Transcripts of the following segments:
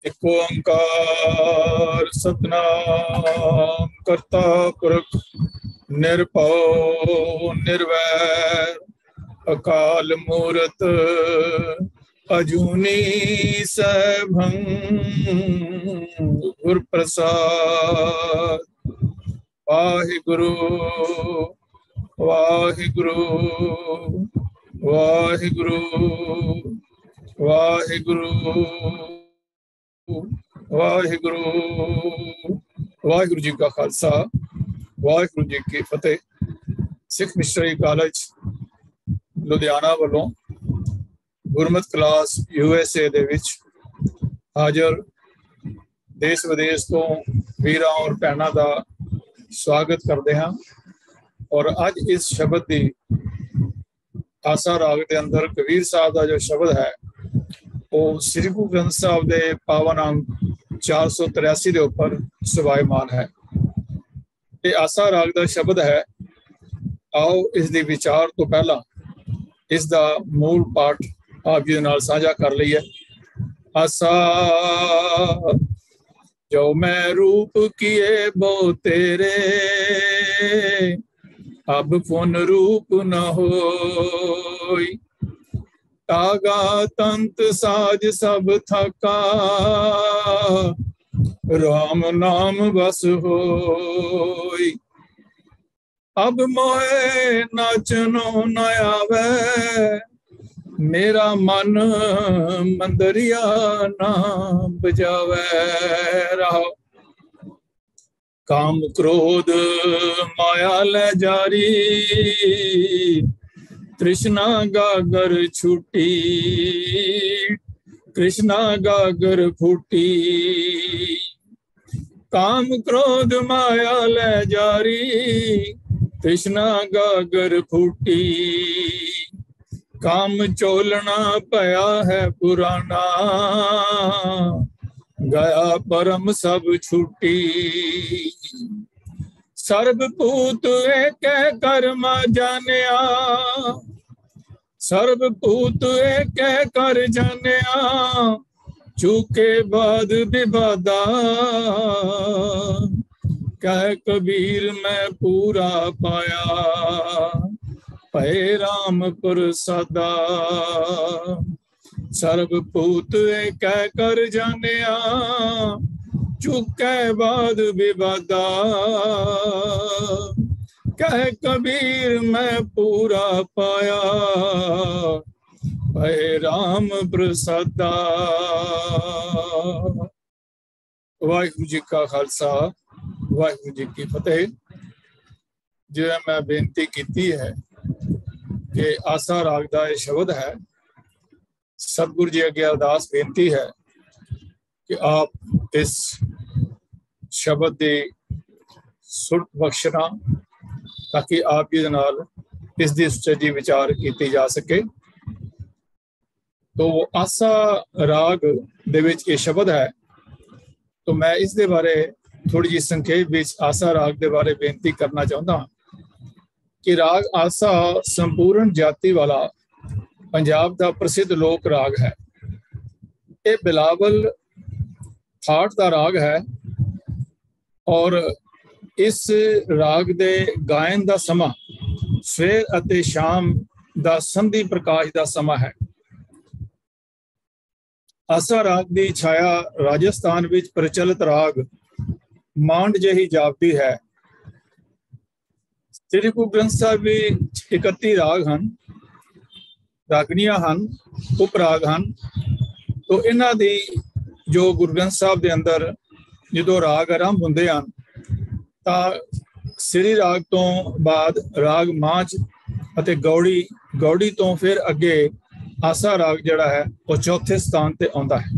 एक ओंकार सतनाम करता पुरख निर्भव निर्वैर अकाल मूरत अजूनी सैभं गुर प्रसाद। वाहिगुरु वाहिगुरु वाहिगुरु वाहिगुरु वाहिगुरु। वाहिगुरु जी का खालसा वाहिगुरु जी की फतेह। सिख मिशनरी कॉलेज लुधियाना वालों गुरमत क्लास USA दे विच हाजर देश विदेश तो वीरां और भैणां दा स्वागत करते हैं। और अज इस शब्द की आसा राग के अंदर कबीर साहब का जो शब्द है वो श्री गुरु ग्रंथ साहब के पावन अंग 483 के उपर सुभायमान है। ये आसा राग का शब्द है। आओ इसकी विचार तो पहला इसका मूल पाठ आप जी नाल साझा कर लीए। आसा जो मैं रूप किए बो तेरे अब पुन रूप न होई तागा तंत साज सब थका राम नाम बस होई। अब मोहे नाचनो न आवे मेरा मन मंदरिया ना बजावे रहो। काम क्रोध माया ले जारी कृष्णा गागर छूटी कृष्णा गागर फूटी। काम क्रोध माया ले जारी कृष्णा गागर फूटी। काम चोलना पया है पुराना गया परम सब छूटी। सर्वभूत एक कर्म जानिया सर्वभूत एक कर जानिया चूके बाद विवादा कह कबीर मैं पूरा पाया पै राम प्रसादा। सर्वभूत एक कर जानिया चुके बाद विवादा कह कबीर मैं पूरा पाया पै राम प्रसादा। वाहिगुरु जी का खालसा वाहिगुरु जी की फतेह। जो मैं बेनती की है कि आसा राग का यह शब्द है। सतगुरु जी अगे अरदास बेनती है कि आप इस शब्द की सुरत बख्शना ताकि आप जी नाल इसकी सुचजी विचार की जा सके। तो आसा राग दे विच ये शब्द है। तो मैं इस दे बारे थोड़ी जी संखेप विच आसा राग के बारे बेनती करना चाहता हाँ कि राग आसा संपूर्ण जाति वाला पंजाब का प्रसिद्ध लोक राग है। ये बिलावल थाट का राग है और इस राग दे गायन का समा सवेर अते शाम का संधि प्रकाश का समा है। आसा राग की छाया राजस्थान विच प्रचलित राग मांड जही जापदी है। श्री गुरु ग्रंथ साहब भी 31 राग हैं रागनियां हैं उपराग हैं। तो इन्हां दी जो गुरु ग्रंथ साहब के अंदर जो राग आरंभ होंदे हैं तां श्री राग तो बाद राग मांझ अते गौड़ी गौड़ी तो फिर अगे आसा राग जड़ा है वो चौथे स्थान ते आउंदा है।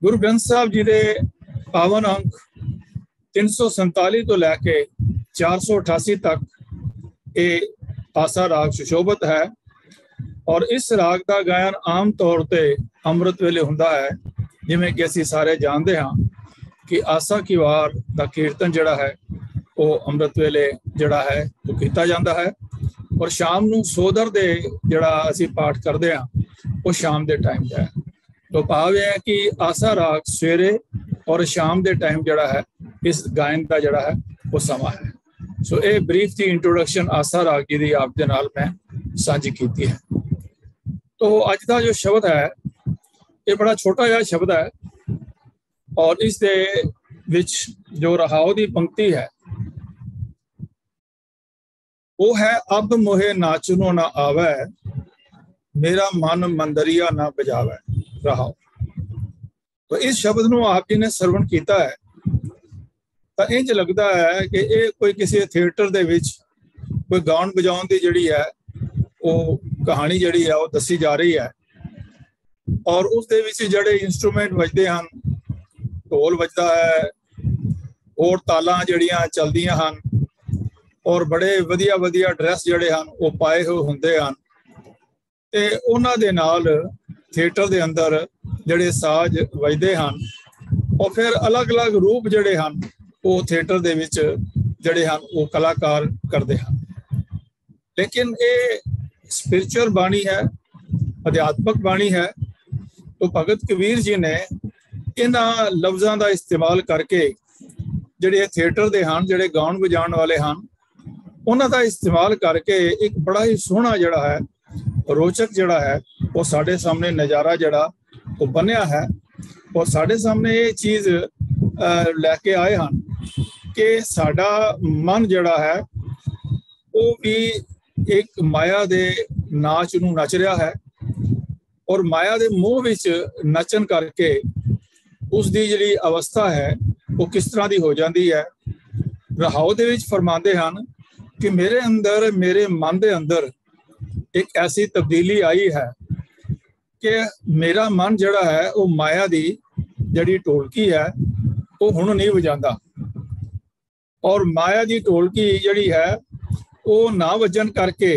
गुरु ग्रंथ साहब जी के पावन अंक 347 तो लैके 488 तक ये आसा राग सुशोभित है। और इस राग का गायन आम तौर पर अमृत वेले हुंदा है। जिमें कि असी सारे जानते हाँ कि आसा की वार का कीर्तन जड़ा है वो अमृत वेले जड़ा है वो किया जाता है। और शाम नूं सोदर दे जड़ा असी पाठ करते हैं वो शाम के टाइम है। तो भाव यह है कि आसा राग सवेरे और शाम के टाइम जड़ा है इस गायन का जड़ा है वो समा है। सो ये ब्रीफ की इंट्रोडक्शन आसा राग जी की आप दे नाल मैं साझी की है। तो अज का जो शब्द है ये बड़ा छोटा जहा शब्द है और इस दे विच जो रहाओ की पंक्ति है वो है, अब मोहे नाचनो ना आवे, मेरा मन मंदरिया ना बजावे। रहाओ। तो इस शब्द को आप जी ने सरवण किया है तो इंज लगता है कि ये कोई किसी थिएटर दे विच कोई गाउन बजाउन की जिहड़ी है वो कहानी जिहड़ी है वो दसी जा रही है और उस दे विच जिहड़े इंस्ट्रूमेंट बजते हैं, ढोल बजदा है और तालां जिहड़ियां चलदियां हन और बड़े वधिया वधिया ड्रैस जिहड़े हन वो पाए हुए हुंदे हन ते उन्हां दे नाल थिएटर दे अंदर जिहड़े साज वजदे हन और फिर अलग अलग रूप जिहड़े हन वो थिएटर दे विच जिहड़े हन वो कलाकार करदे हन। लेकिन ये स्पिरिचुअल बाणी है, अध्यात्मक बाणी है। तो भगत कबीर जी ने इन्हां लफ्ज़ां दा इस्तेमाल करके जिहड़े थिएटर दे हन, जिहड़े गाउन बजाउण वाले हन, उन्हां दा इस्तेमाल करके एक बड़ा ही सोहना जिहड़ा है रोचक जिहड़ा है वो साडे सामने नज़ारा जिहड़ा वो बनिया है और साडे सामने ये चीज़ लैके आए हन कि साडा मन जिहड़ा है वो भी एक माया दे नाच नूं नच रहा है और माया दे मोह विच नचन करके उसकी जिहड़ी अवस्था है वो किस तरह की हो जाती है। रहाओ दे विच फरमाते हैं कि मेरे अंदर, मेरे मन के अंदर एक ऐसी तब्दीली आई है कि मेरा मन जड़ा है वो माया दी जड़ी ढोलकी है वो हुण नहीं बजांदा और माया दी ढोलकी जड़ी है वो ना वजन करके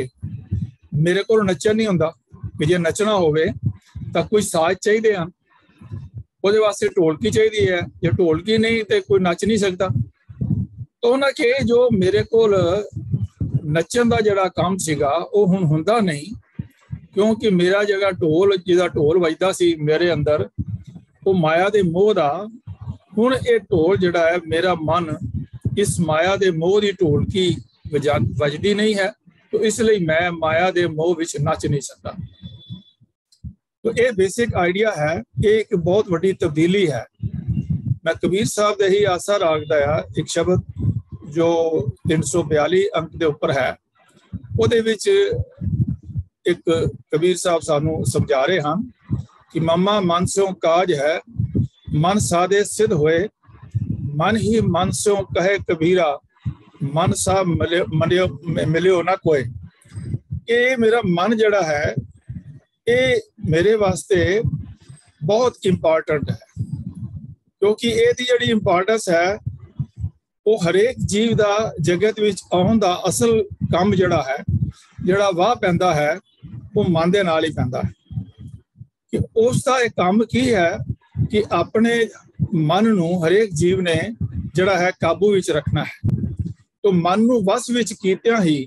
मेरे को नचन नहीं हुंदा कि जे नचना होवे तां कोई साज चाहिए हैं, ਉਹਦੇ वास्ते ढोलकी चाहिए है, जे ढोलकी नहीं तो कोई नच नहीं सकता। तो उन्हें कि जो मेरे को नचन का जिहड़ा काम सीगा वो हुण हुंदा नहीं क्योंकि मेरा जगह ढोल जिहदा ढोल वजदा सी मेरे अंदर वो माया दे मोह दा हुण ये ढोल जिहड़ा है मेरा मन इस माया दे मोह की ढोलकी वजदी नहीं है तो इसलिए मैं माया दे मोह विच नच नहीं सकता। तो ये बेसिक आइडिया है, ये एक बहुत बड़ी तब्दीली है। मैं कबीर साहब दे ही आसा राग दा एक शब्द जो 342 अंक के उपर है उहदे विच एक कबीर साहब सानू समझा रहे हैं कि मम्मा मन स्यों काज है, मन सादे सिद्ध होए, मन ही मन स्यों कहे कबीरा, मन सा मिलियो ना कोई। ये मेरा मन जड़ा है ये मेरे वास्ते बहुत इंपॉर्टेंट है क्योंकि ये जी इंपॉर्टेंस है वो हरेक जीव का जगत विच आउण दा असल काम जड़ा है जड़ा वाह पैंदा है वो मन दे नाल ही पैंदा है कि उसका एक काम की है कि अपने मन नूं हरेक जीव ने जड़ा है काबू विच रखना है। तो मन नूं वस विच कीतियां ही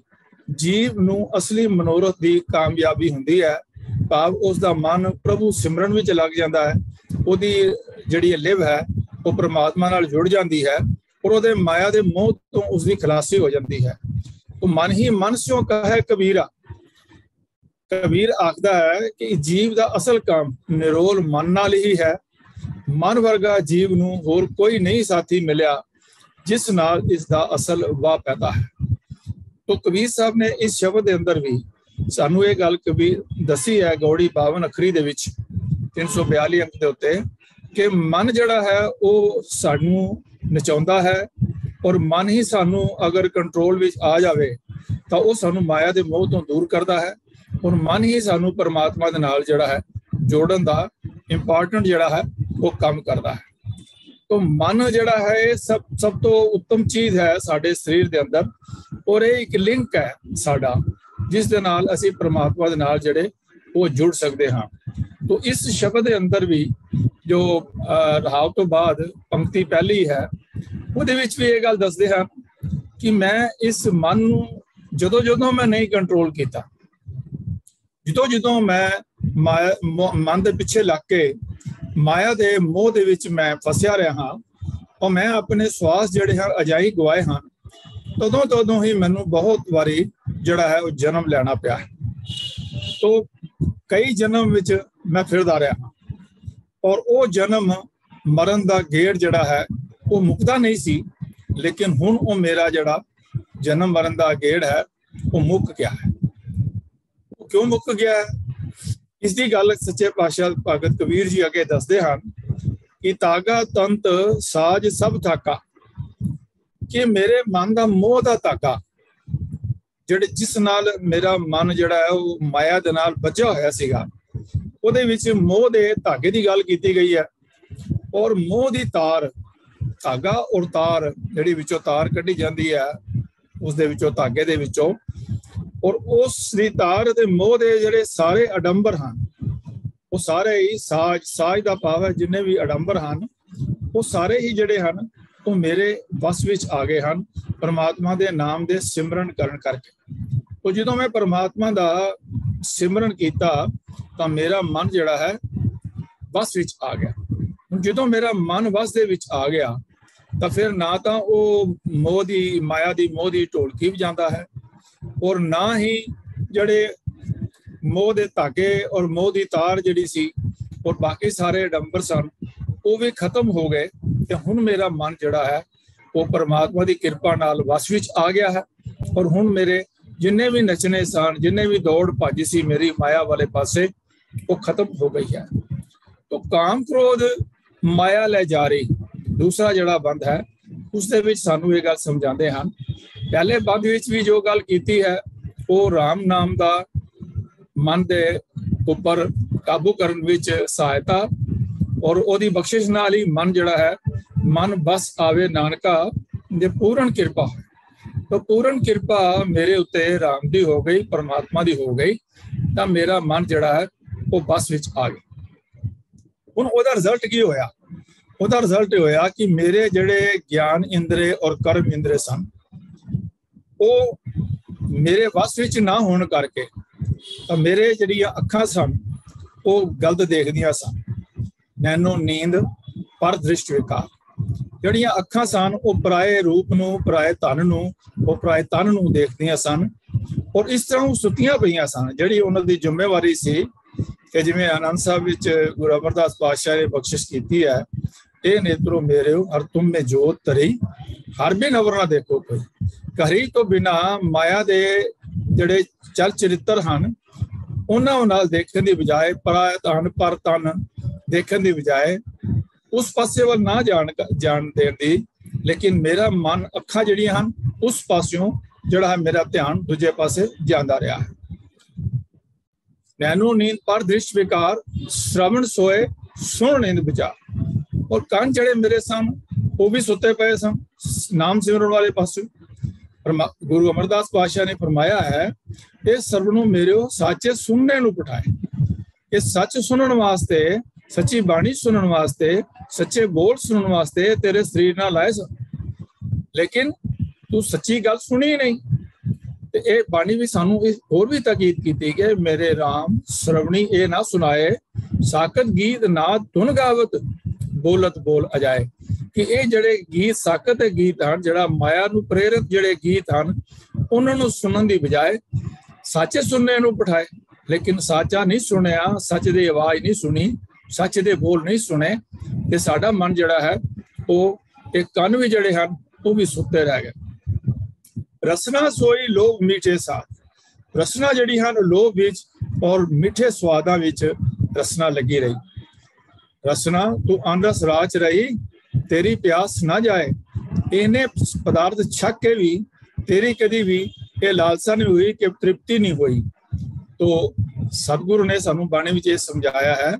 जीव नूं असली मनोरथ की कामयाबी हुंदी है। भाव उसका मन प्रभु सिमरन विच लग जाता है, उसकी जिहड़ी लिव है वो परमात्मा नाल जुड़ जाती है और उहदे माया दे मोह तो उसकी खलासी हो जाती है। तो मन ही मन स्यों कहे कबीरा, कबीर आखदा है कि जीव का असल काम निरोल मन नाल ही है। मन वर्गा जीव नूं होर कोई नहीं साथी मिलिया जिस नाल इसका असल वाह पैदा है। तो कबीर साहब ने इस शब्द के अंदर भी सानू ये गल कबीर दसी है गौड़ी 52 अखरी दे विच 342 अंक दे उत्ते कि मन जड़ा है वो सानू नचाउंदा है और मन ही सानू अगर कंट्रोल विच आ जावे तो वो सानू माया दे मोह तो दूर करता है और मन ही सानू परमात्मा दे नाल जड़ा है जोड़न दा इंपॉर्टेंट जड़ा है वो काम करता है। तो मन जड़ा है सब तो उत्तम चीज है साडे शरीर दे अंदर और ये एक लिंक है साडा जिस दे नाल असीं परमात्मा दे नाल जड़े वो जुड़ सकते हाँ। तो इस शब्द के अंदर भी जो रहाव तो बाद पंक्ति पहली है उहदे विच भी ये गल दसदे हैं कि मैं इस मन नूं जदों मैं नहीं कंट्रोल किया, जितों मैं मन के पिछे लग के ਮਾਇਆ ਦੇ ਮੋਹ ਦੇ ਵਿੱਚ ਮੈਂ ਫਸਿਆ ਰਿਹਾ ਹਾਂ ਔਰ ਮੈਂ ਆਪਣੇ ਸਵਾਸ ਜਿਹੜੇ ਹਨ ਅਜਾਈ ਗਵਾਏ ਹਨ, ਤਦੋਂ ਹੀ ਮੈਨੂੰ ਬਹੁਤ ਵਾਰੀ ਜਿਹੜਾ ਹੈ ਉਹ ਜਨਮ ਲੈਣਾ ਪਿਆ ਹੈ। ਤੋ ਕਈ ਜਨਮ ਵਿੱਚ ਮੈਂ ਫਿਰਦਾ ਰਿਹਾ ਹਾਂ ਔਰ ਉਹ ਜਨਮ ਮਰਨ ਦਾ ਗੇੜ ਜਿਹੜਾ ਹੈ ਉਹ ਮੁੱਕਦਾ ਨਹੀਂ ਸੀ, ਲੇਕਿਨ ਹੁਣ ਉਹ ਮੇਰਾ ਜਿਹੜਾ ਜਨਮ ਮਰਨ ਦਾ ਗੇੜ ਹੈ ਉਹ ਮੁੱਕ ਗਿਆ ਹੈ। ਉਹ ਕਿਉਂ ਮੁੱਕ ਗਿਆ ਹੈ? ਇਸ ਦੀ ਗੱਲ ਸੱਚੇ ਪਾਤਸ਼ਾਹ ਭਗਤ ਕਬੀਰ ਜੀ ਅੱਗੇ ਦੱਸਦੇ ਹਨ ਕਿ ਤਾਗਾ ਤੰਤ ਸਾਜ ਸਭ ਥਾਕਾ, ਕਿ ਮੇਰੇ ਮਨ ਦਾ ਮੋਹ ਦਾ ਤਾਗਾ ਜਿਹੜੇ ਜਿਸ ਨਾਲ ਮੇਰਾ ਮਨ ਜਿਹੜਾ ਹੈ ਉਹ ਮਾਇਆ ਦੇ ਨਾਲ ਬੱਝਾ ਹੋਇਆ ਸੀਗਾ, ਉਹਦੇ ਵਿੱਚ ਮੋਹ ਦੇ ਧਾਗੇ ਦੀ ਗੱਲ ਕੀਤੀ ਗਈ ਹੈ। ਔਰ ਮੋਹ ਦੀ ਤਾਰ, ਧਾਗਾ ਔਰ ਤਾਰ ਜਿਹੜੀ ਵਿੱਚੋਂ ਤਾਰ ਕੱਢੀ ਜਾਂਦੀ ਹੈ ਉਸ ਦੇ ਵਿੱਚੋਂ ਧਾਗੇ ਦੇ ਵਿੱਚੋਂ, ਔਰ ਉਸ ਦੀ ਤਾਰ ਤੇ ਮੋਹ ਦੇ ਜਿਹੜੇ ਸਾਰੇ ਅਡੰਬਰ ਹਨ ਉਹ ਸਾਰੇ ਹੀ ਸਾਜ ਦਾ ਭਾਵ ਹੈ ਜਿੰਨੇ ਵੀ ਅਡੰਬਰ ਹਨ ਉਹ ਸਾਰੇ ਹੀ ਜਿਹੜੇ ਹਨ ਉਹ ਮੇਰੇ ਵਸ ਵਿੱਚ ਆ ਗਏ ਹਨ ਪਰਮਾਤਮਾ ਦੇ ਨਾਮ ਦੇ ਸਿਮਰਨ ਕਰਨ ਕਰਕੇ। ਉਹ ਜਦੋਂ ਮੈਂ ਪਰਮਾਤਮਾ ਦਾ ਸਿਮਰਨ ਕੀਤਾ ਤਾਂ ਮੇਰਾ ਮਨ ਜਿਹੜਾ ਹੈ ਵਸ ਵਿੱਚ ਆ ਗਿਆ। ਹੁਣ ਜਦੋਂ ਮੇਰਾ ਮਨ ਵਸ ਦੇ ਵਿੱਚ ਆ ਗਿਆ ਤਾਂ ਫਿਰ ਨਾ ਤਾਂ ਉਹ ਮੋਹ ਦੀ ਮਾਇਆ ਦੀ ਮੋਹ ਦੀ ਢੋਲਕੀ ਵਜਾਉਂਦਾ ਹੈ ਔਰ ਨਾ ਹੀ ਜਿਹੜੇ ਮੋਹ ਦੇ ਧਾਗੇ ਔਰ ਮੋਹ ਦੀ ਤਾਰ ਜਿਹੜੀ ਸੀ ਔਰ ਬਾਕੀ ਸਾਰੇ ਅਡੰਬਰ ਸਨ ਉਹ ਵੀ ਖਤਮ ਹੋ ਗਏ। ਤੇ ਹੁਣ ਮੇਰਾ ਮਨ ਜਿਹੜਾ ਹੈ ਉਹ ਪਰਮਾਤਮਾ ਦੀ ਕਿਰਪਾ ਨਾਲ ਵਸ ਵਿੱਚ ਆ ਗਿਆ ਹੈ ਔਰ ਹੁਣ ਮੇਰੇ ਜਿੰਨੇ ਵੀ ਨਚਨੇ ਸਨ, ਜਿੰਨੇ ਵੀ ਦੌੜ ਭੱਜ ਸੀ ਮੇਰੀ ਮਾਇਆ ਵਾਲੇ ਪਾਸੇ, ਉਹ ਖਤਮ ਹੋ ਗਈ ਹੈ। ਤਾਂ ਕਾਮ ਕ੍ਰੋਧ ਮਾਇਆ ਲੈ ਜਾ ਰਹੀ ਦੂਸਰਾ ਜਿਹੜਾ ਬੰਦ ਹੈ ਉਸ ਦੇ ਵਿੱਚ ਸਾਨੂੰ ਇਹ ਗੱਲ ਸਮਝਾਉਂਦੇ ਹਨ। ਪਹਿਲੇ ਬੰਦ ਵਿੱਚ ਵੀ ਜੋ ਗੱਲ ਕੀਤੀ ਹੈ ਉਹ ਰਾਮ ਨਾਮ ਦਾ ਮਨ ਦੇ ਉੱਪਰ ਕਾਬੂ ਕਰਨ ਵਿੱਚ ਸਹਾਇਤਾ ਔਰ ਉਹਦੀ ਬਖਸ਼ਿਸ਼ ਨਾਲ ਹੀ ਮਨ ਜਿਹੜਾ ਹੈ ਮਨ ਬਸ ਆਵੇ ਨਾਨਕਾ ਦੇ ਪੂਰਨ ਕਿਰਪਾ। ਤਾਂ ਪੂਰਨ ਕਿਰਪਾ ਮੇਰੇ ਉੱਤੇ ਰਾਮ ਦੀ ਹੋ ਗਈ, ਪਰਮਾਤਮਾ ਦੀ ਹੋ ਗਈ, ਤਾਂ ਮੇਰਾ ਮਨ ਜਿਹੜਾ ਹੈ ਉਹ ਬਸ ਵਿੱਚ ਆ ਗਿਆ। ਹੁਣ ਉਹਦਾ ਰਿਜ਼ਲਟ ਕੀ ਹੋਇਆ? ਉਹਦਾ ਰਿਜ਼ਲਟ ਇਹ ਹੋਇਆ ਕਿ ਮੇਰੇ ਜਿਹੜੇ ਗਿਆਨ ਇੰਦਰੇ ਔਰ ਕਰਮ ਇੰਦਰੇ ਸਨ ਉਹ ਮੇਰੇ ਵਸ ਵਿੱਚ ਨਾ ਹੋਣ ਕਰਕੇ ਤਾਂ ਮੇਰੇ ਜਿਹੜੀਆਂ ਅੱਖਾਂ ਸਨ ਉਹ ਗਲਤ ਦੇਖਦੀਆਂ ਸਨ। ਨੈਨੋ ਨੀਂਦ ਪਰ ਦ੍ਰਿਸ਼ਟ ਵਿਕਾਰ, ਜਿਹੜੀਆਂ ਅੱਖਾਂ ਸਨ ਉਹ ਪਰਾਏ ਰੂਪ ਨੂੰ, ਪਰਾਏ ਧਨ ਨੂੰ, ਉਹ ਪਰਾਏ ਤਨ ਨੂੰ ਦੇਖਦੀਆਂ ਸਨ ਔਰ ਇਸ ਤਰ੍ਹਾਂ ਉਹ ਸੁੱਤੀਆਂ ਪਈਆਂ ਸਨ। ਜਿਹੜੀ ਉਹਨਾਂ ਦੀ ਜ਼ਿੰਮੇਵਾਰੀ ਸੀ ਕਿ ਜਿਵੇਂ ਆਨੰਦ ਸਾਹਿਬ ਵਿੱਚ ਗੁਰੂ ਅਮਰਦਾਸ ਪਾਤਸ਼ਾਹ ਨੇ ਬਖਸ਼ਿਸ਼ ਕੀਤੀ ਹੈ, ਇਹ ਨੇਤਰੋ ਮੇਰੇ ਹਰ ਤੁਮ ਮੇ ਜੋਤ ਤਰੀ ਹਰ ਬਿਨ ਅਵਰ ਨਾ ਦੇਖੋ ਕੋਈ, ਘਰੀ ਤੋਂ ਬਿਨਾ ਮਾਇਆ ਦੇ ਜਿਹੜੇ ਚਲ ਚਰਿੱਤਰ ਹਨ ਉਹਨਾਂ ਨਾਲ ਦੇਖਣ ਦੀ ਬਜਾਏ, ਪਰਾਇਆ ਧਨ ਪਰ ਤਨ ਦੇਖਣ ਦੀ ਬਜਾਏ ਉਸ ਪਾਸੇ ਵੱਲ ਨਾ ਜਾਣ ਦੇਣ ਦੀ, ਲੇਕਿਨ ਮੇਰਾ ਮਨ, ਅੱਖਾਂ ਜਿਹੜੀਆਂ ਹਨ ਉਸ ਪਾਸਿਓਂ ਜਿਹੜਾ ਹੈ ਮੇਰਾ ਧਿਆਨ ਦੂਜੇ ਪਾਸੇ ਜਾਂਦਾ ਰਿਹਾ ਹੈ। ਨੈਨੋ ਨੀਂਦ ਪਰ ਦ੍ਰਿਸ਼ ਵਿਕਾਰ, ਸ਼ਰਵਣ ਸੋਏ ਸੁਣ ਨੀਂਦ ਵਿਚਾਰ। ਔਰ ਕੰਨ ਜਿਹੜੇ ਮੇਰੇ ਸਨ ਉਹ ਵੀ ਸੁੱਤੇ ਪਏ ਸਨ ਨਾਮ ਸਿਮਰਨ ਵਾਲੇ ਪਾਸੇ। ਗੁਰੂ ਅਮਰਦਾਸ ਪਾਤਸ਼ਾਹ ਨੇ ਫਰਮਾਇਆ ਹੈ ਇਹ ਸਰਬ ਨੂੰ ਮੇਰਿਓ ਸਾਚੇ ਸੁਣਨੇ ਨੂੰ ਪਠਾਏ। ਇਹ ਸੱਚ ਸੁਣਨ ਵਾਸਤੇ, ਸੱਚੀ ਬਾਣੀ ਸੁਣਨ ਵਾਸਤੇ, ਸੱਚੇ ਬੋਲ ਸੁਣਨ ਵਾਸਤੇ ਤੇਰੇ ਸਰੀਰ ਨਾਲ ਆਏ ਸਨ, ਲੇਕਿਨ ਤੂੰ ਸੱਚੀ ਗੱਲ ਸੁਣੀ ਨਹੀਂ। ਤੇ ਇਹ ਬਾਣੀ ਵੀ ਸਾਨੂੰ ਹੋਰ ਵੀ ਤਾਕੀਦ ਕੀਤੀ ਕਿ ਮੇਰੇ ਰਾਮ ਸਰਵਣੀ ਇਹ ਨਾ ਸੁਣਾਏ, ਸਾਕਤ ਗੀਤ ਨਾਦ ਧੁਨ ਗਾਵਤ ਬੋਲਤ ਬੋਲ ਅਜਾਏ। ਕਿ ਇਹ ਜਿਹੜੇ ਗੀਤ ਸਾਕਤ ਦੇ ਗੀਤ ਹਨ, ਜਿਹੜਾ ਮਾਇਆ ਨੂੰ ਪ੍ਰੇਰਿਤ ਜਿਹੜੇ ਗੀਤ ਹਨ ਉਹਨਾਂ ਨੂੰ ਸੁਣਨ ਦੀ ਬਜਾਏ ਸੱਚੇ ਸੁਣਨੇ ਨੂੰ ਪਠਾਏ। ਲੇਕਿਨ ਸਾਚਾ ਨਹੀਂ ਸੁਣਿਆ, ਸੱਚ ਦੀ ਆਵਾਜ਼ ਨਹੀਂ ਸੁਣੀ, ਸੱਚ ਦੇ ਬੋਲ ਨਹੀਂ ਸੁਣੇ ਤੇ ਸਾਡਾ ਮਨ ਜਿਹੜਾ ਹੈ ਉਹ ਇਹ ਕੰਨ ਵੀ ਜਿਹੜੇ ਹਨ ਉਹ ਵੀ ਸੁੱਤੇ ਰਹਿ ਗਏ। ਰਸਨਾ ਸੋਈ ਲੋਭ ਮਿੱਠੇ ਸਾਥ, ਰਸਨਾ ਜਿਹੜੀ ਹਨ ਲੋਭ ਵਿੱਚ ਔਰ ਮਿੱਠੇ ਸਵਾਦਾਂ ਵਿੱਚ ਰਸਨਾ ਲੱਗੀ ਰਹੀ। ਰਸਨਾ ਤੂੰ ਅੰਰਸ ਰਾਚ ਰਹੀ, ਤੇਰੀ ਪਿਆਸ ਨਾ ਜਾਏ। ਇਹਨੇ ਪਦਾਰਥ ਛਕ ਕੇ ਵੀ ਤੇਰੀ ਕਦੀ ਵੀ ਇਹ ਲਾਲਸਾ ਨਹੀਂ ਹੋਈ ਕਿ ਤ੍ਰਿਪਤੀ ਨਹੀਂ ਹੋਈ। ਤੋ ਸਤਿਗੁਰੂ ਨੇ ਸਾਨੂੰ ਬਾਣੀ ਵਿੱਚ ਇਹ ਸਮਝਾਇਆ ਹੈ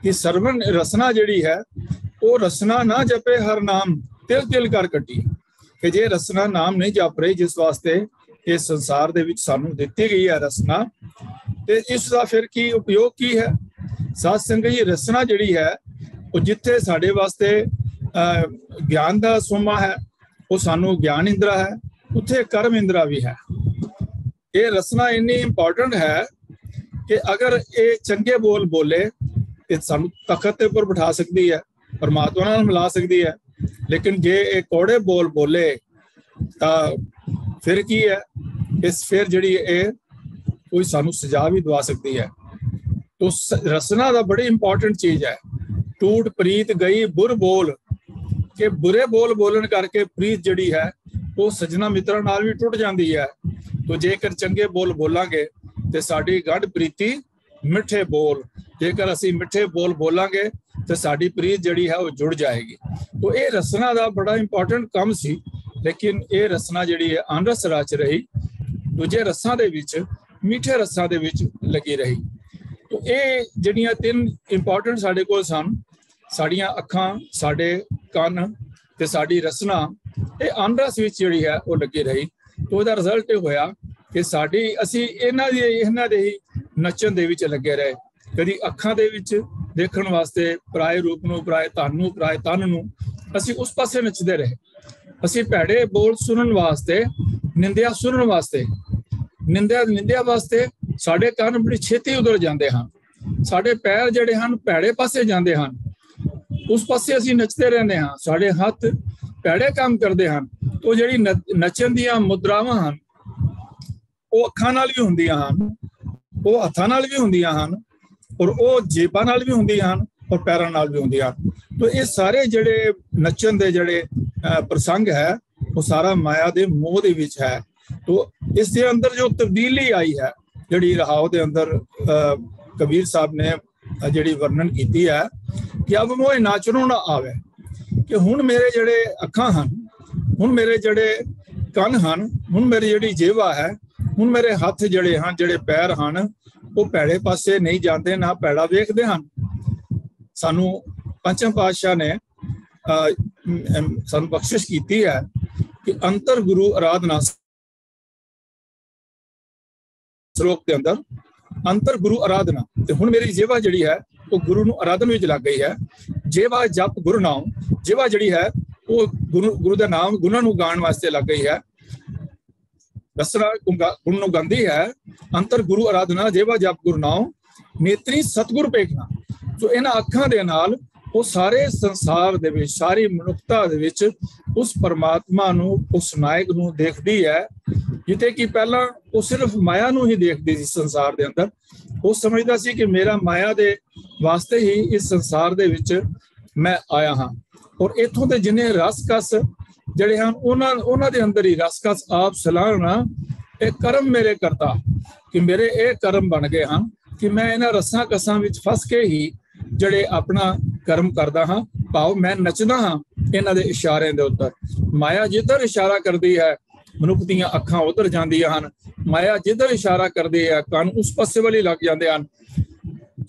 ਕਿ ਸਰਵਣ ਰਸਨਾ ਜਿਹੜੀ ਹੈ ਉਹ ਰਸਨਾ ਨਾ ਜਪੇ ਹਰ ਨਾਮ ਤਿਲ ਤਿਲ ਕਰ ਕੱਟੀ। ਕਿ ਜੇ ਰਸਨਾ ਨਾਮ ਨਹੀਂ ਜਪ ਰਹੀ, ਜਿਸ ਵਾਸਤੇ ਇਸ ਸੰਸਾਰ ਦੇ ਵਿੱਚ ਸਾਨੂੰ ਦਿੱਤੀ ਗਈ ਹੈ ਰਸਨਾ, ਤੇ ਇਸ ਦਾ ਫਿਰ ਕੀ ਉਪਯੋਗ ਕੀ ਹੈ? ਸਾਧ ਸੰਗਤ ਜੀ, ਰਸਨਾ ਜਿਹੜੀ ਹੈ ਉਹ ਜਿੱਥੇ ਸਾਡੇ ਵਾਸਤੇ ਗਿਆਨ ਦਾ ਸੋਮਾ ਹੈ, ਉਹ ਸਾਨੂੰ ਗਿਆਨ ਇੰਦਰਾ ਹੈ, ਉੱਥੇ ਕਰਮ ਇੰਦਰਾ ਵੀ ਹੈ। ਇਹ ਰਸਨਾ ਇੰਨੀ ਇੰਪੋਰਟੈਂਟ ਹੈ ਕਿ ਅਗਰ ਇਹ ਚੰਗੇ ਬੋਲ ਬੋਲੇ ਇਹ ਸਾਨੂੰ ਤਖਤ ਦੇ ਉੱਪਰ ਬਿਠਾ ਸਕਦੀ ਹੈ, ਪਰਮਾਤਮਾ ਨਾਲ ਮਿਲਾ ਸਕਦੀ ਹੈ। ਲੇਕਿਨ ਜੇ ਇਹ ਕੌੜੇ ਬੋਲ ਬੋਲੇ ਤਾਂ ਫਿਰ ਕੀ ਹੈ, ਇਸ ਫਿਰ ਜਿਹੜੀ ਇਹ ਕੋਈ ਸਾਨੂੰ ਸਜ਼ਾ ਵੀ ਦਵਾ ਸਕਦੀ ਹੈ। तो रसना दा बड़ी इंपॉर्टेंट चीज है। टूट प्रीत गई बुर बोल के बुरे बोल बोलन करके प्रीत जिहड़ी है वो सजना मित्रां नाल भी टुट जाती है। तो जेकर चंगे बोल बोलांगे तो साडी गढ़ प्रीति मिठे बोल, जेकर असी मिठे बोल बोलांगे तो साडी प्रीत जिहड़ी है वो जुड़ जाएगी। तो ये रसना दा बड़ा इंपॉर्टेंट काम सी, लेकिन ये रसना जिहड़ी है अनरस रच रही, दूजे रसां दे विच मीठे रसां दे विच लगी रही। तो ये ਜਿਹੜੀਆਂ ਤਿੰਨ ਇੰਪੋਰਟੈਂਟ ਸਾਡੇ ਕੋਲ ਸਨ, ਸਾਡੀਆਂ ਅੱਖਾਂ, ਸਾਡੇ ਕੰਨ ਤੇ ਸਾਡੀ ਰਸਨਾ, ਇਹ ਅਨਰਸ ਵਿੱਚ ਜਿਹੜੀ ਹੈ ਉਹ ਲੱਗੀ ਰਹੀ। तो ਉਹਦਾ ਰਿਜ਼ਲਟ ਇਹ ਹੋਇਆ ਕਿ ਅਸੀਂ ਇਹਨਾਂ ਦੇ ਹੀ ਨੱਚਣ ਦੇ ਵਿੱਚ ਲੱਗੇ ਰਹੇ। ਕਦੀ ਅੱਖਾਂ ਦੇ ਵਿੱਚ ਦੇਖਣ ਵਾਸਤੇ ਪਰਾਏ ਰੂਪ ਨੂੰ, ਪਰਾਏ ਧਨ ਨੂੰ, ਪਰਾਏ ਤਨ ਨੂੰ ਅਸੀਂ ਉਸ ਪਾਸੇ ਨੱਚਦੇ ਰਹੇ। ਅਸੀਂ ਭੈੜੇ ਬੋਲ ਸੁਣਨ ਵਾਸਤੇ, ਨਿੰਦਿਆ ਸੁਣਨ ਵਾਸਤੇ, ਨਿੰਦਿਆ ਵਾਸਤੇ ਸਾਡੇ ਕੰਨ ਬੜੀ ਛੇਤੀ ਉਧਰ ਜਾਂਦੇ ਹਨ, ਸਾਡੇ ਪੈਰ ਜਿਹੜੇ ਹਨ ਭੈੜੇ ਪਾਸੇ ਜਾਂਦੇ ਹਨ, ਉਸ ਪਾਸੇ ਅਸੀਂ ਨੱਚਦੇ ਰਹਿੰਦੇ ਹਾਂ। ਸਾਡੇ ਹੱਥ ਭੈੜੇ ਕੰਮ ਕਰਦੇ ਹਨ। ਉਹ ਜਿਹੜੀ ਨੱਚਣ ਦੀਆਂ ਮੁਦਰਾਵਾਂ ਹਨ ਉਹ ਅੱਖਾਂ ਨਾਲ ਵੀ ਹੁੰਦੀਆਂ ਹਨ, ਉਹ ਹੱਥਾਂ ਨਾਲ ਵੀ ਹੁੰਦੀਆਂ ਹਨ, ਔਰ ਉਹ ਜੇਬਾਂ ਨਾਲ ਵੀ ਹੁੰਦੀਆਂ ਹਨ, ਔਰ ਪੈਰਾਂ ਨਾਲ ਵੀ ਹੁੰਦੀਆਂ ਹਨ। तो ये सारे ਜਿਹੜੇ ਨੱਚਣ ਦੇ ਜਿਹੜੇ ਪ੍ਰਸੰਗ ਹੈ ਉਹ ਸਾਰਾ ਮਾਇਆ ਦੇ ਮੋਹ ਦੇ ਵਿੱਚ ਹੈ। तो इस दे अंदर जो तब्दीली आई है, जिहड़ी रहाव दे अंदर कबीर साहब ने जिहड़ी वर्णन की है कि अब मोह नाचनों ना आवे, कि हुण मेरे जिहड़े अखां हन, हुण मेरे जिहड़े कन हन, हुण मेरी जिहड़ी जेवा है, हुण मेरे हथ जिहड़े हन, जिहड़े पैर हन, वो भैड़े पासे नहीं जाते, ना भैड़ा वेखदे हन। सानू पंचम पातशाह ने सानू बख्शिश की है कि अंतर गुरु आराधना श्लोक के अंदर अंतर गुरु आराधना, तो हुण मेरी जेवा जिहड़ी है वो गुरु नूं आराधन विच लग गई है। जेवा जप गुरु नाम, जेवा जिहड़ी है वो गुरु दा नाम गुणां नूं गाण वास्ते लग गई है, रसना गुण नूं गांदी है। अंतर गुरु आराधना, जेवा जप गुरु नाम, नेत्री सतगुर पेखना। तो इन्हां अखां दे नाल वो सारे संसार दे विच, सारी मनुखता दे विच उस परमात्मा नूं, उस नायक नूं देखदी है, जिथे कि पहला वो सिर्फ माया नूं ही देखदी सी संसार दे अंदर। वो समझदा सी कि मेरा माया दे वास्ते ही इस संसार दे विच मैं आया हां, और इत्थों दे जिन्ने रसकस जिहड़े हन उन्हां दे अंदर ही रसकस आप सलाहना एक कर्म मेरे करता, कि मेरे ये कर्म बन गए हैं कि मैं इन्हां रसां कसां विच फस के ही ਜਿਹੜੇ ਆਪਣਾ ਕਰਮ ਕਰਦਾ ਹਾਂ। ਭਾਵ ਮੈਂ ਨੱਚਦਾ ਹਾਂ ਇਹਨਾਂ ਦੇ ਇਸ਼ਾਰਿਆਂ ਦੇ ਉੱਤੇ। ਮਾਇਆ ਜਿੱਧਰ ਇਸ਼ਾਰਾ ਕਰਦੀ ਹੈ ਮਨੁੱਖ ਦੀਆਂ ਅੱਖਾਂ ਉਧਰ ਜਾਂਦੀਆਂ ਹਨ, ਮਾਇਆ ਜਿੱਧਰ ਇਸ਼ਾਰਾ ਕਰਦੀ ਹੈ ਕੰਨ ਉਸ ਪਾਸੇ ਵੱਲ ਲੱਗ ਜਾਂਦੇ ਹਨ।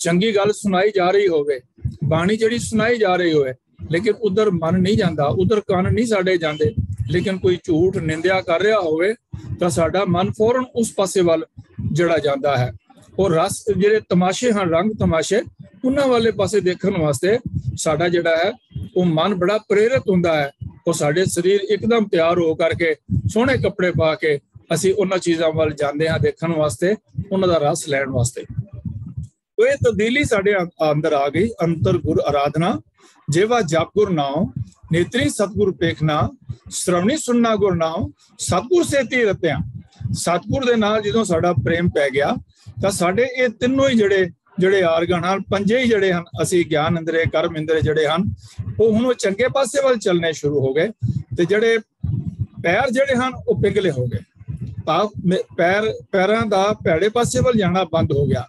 ਚੰਗੀ ਗੱਲ ਸੁਣਾਈ ਜਾ ਰਹੀ ਹੋਵੇ, ਬਾਣੀ ਜਿਹੜੀ ਸੁਣਾਈ ਜਾ ਰਹੀ ਹੋਵੇ, ਲੇਕਿਨ ਉਧਰ ਮਨ ਨਹੀਂ ਜਾਂਦਾ, ਉਧਰ ਕੰਨ ਨਹੀਂ ਸਾਡੇ ਜਾਂਦੇ। ਲੇਕਿਨ ਕੋਈ ਝੂਠ ਨਿੰਦਿਆ ਕਰ ਰਿਹਾ ਹੋਵੇ ਤਾਂ ਸਾਡਾ ਮਨ ਫੌਰਨ ਉਸ ਪਾਸੇ ਵੱਲ ਜਿਹੜਾ ਜਾਂਦਾ ਹੈ। और रस ਜਿਹੜੇ तमाशे हैं, रंग तमाशे, उन्हां वाले पासे देखने वास्ते साडा जिहड़ा है वो मन बड़ा प्रेरित हुंदा है, और साडे शरीर एकदम तैयार हो करके सोहणे कपड़े पा के असीं उन्हां चीज़ां वल जांदे हां देखण वास्ते, उन्हां दा रस लैण वास्ते। तो ये तब्दीली साडे अंदर आ गई। अंतर गुर आराधना, जेवा जप गुर नाम, नेत्री सतगुर पेखना, श्रवणी सुनना गुर नाम, सतगुर सेती रत्या। सतगुर दे नाल जदों साडा प्रेम पै गया ਤਾਂ ਸਾਡੇ ਇਹ ਤਿੰਨੋਂ ਹੀ ਜਿਹੜੇ ਆਰਗਨ ਹਨ, ਪੰਜੇ ਹੀ ਜਿਹੜੇ ਹਨ, ਅਸੀਂ ਗਿਆਨ ਇੰਦਰੇ, ਕਰਮ ਇੰਦਰੇ ਜਿਹੜੇ ਹਨ ਉਹ ਹੁਣ ਚੰਗੇ ਪਾਸੇ ਵੱਲ ਚੱਲਣੇ ਸ਼ੁਰੂ ਹੋ ਗਏ, ਤੇ ਜਿਹੜੇ ਪੈਰ ਜਿਹੜੇ ਹਨ ਉਹ ਪਿਘਲੇ ਹੋ ਗਏ। ਭਾਵ ਪੈਰਾਂ ਦਾ ਭੈੜੇ ਪਾਸੇ ਵੱਲ ਜਾਣਾ ਬੰਦ ਹੋ ਗਿਆ।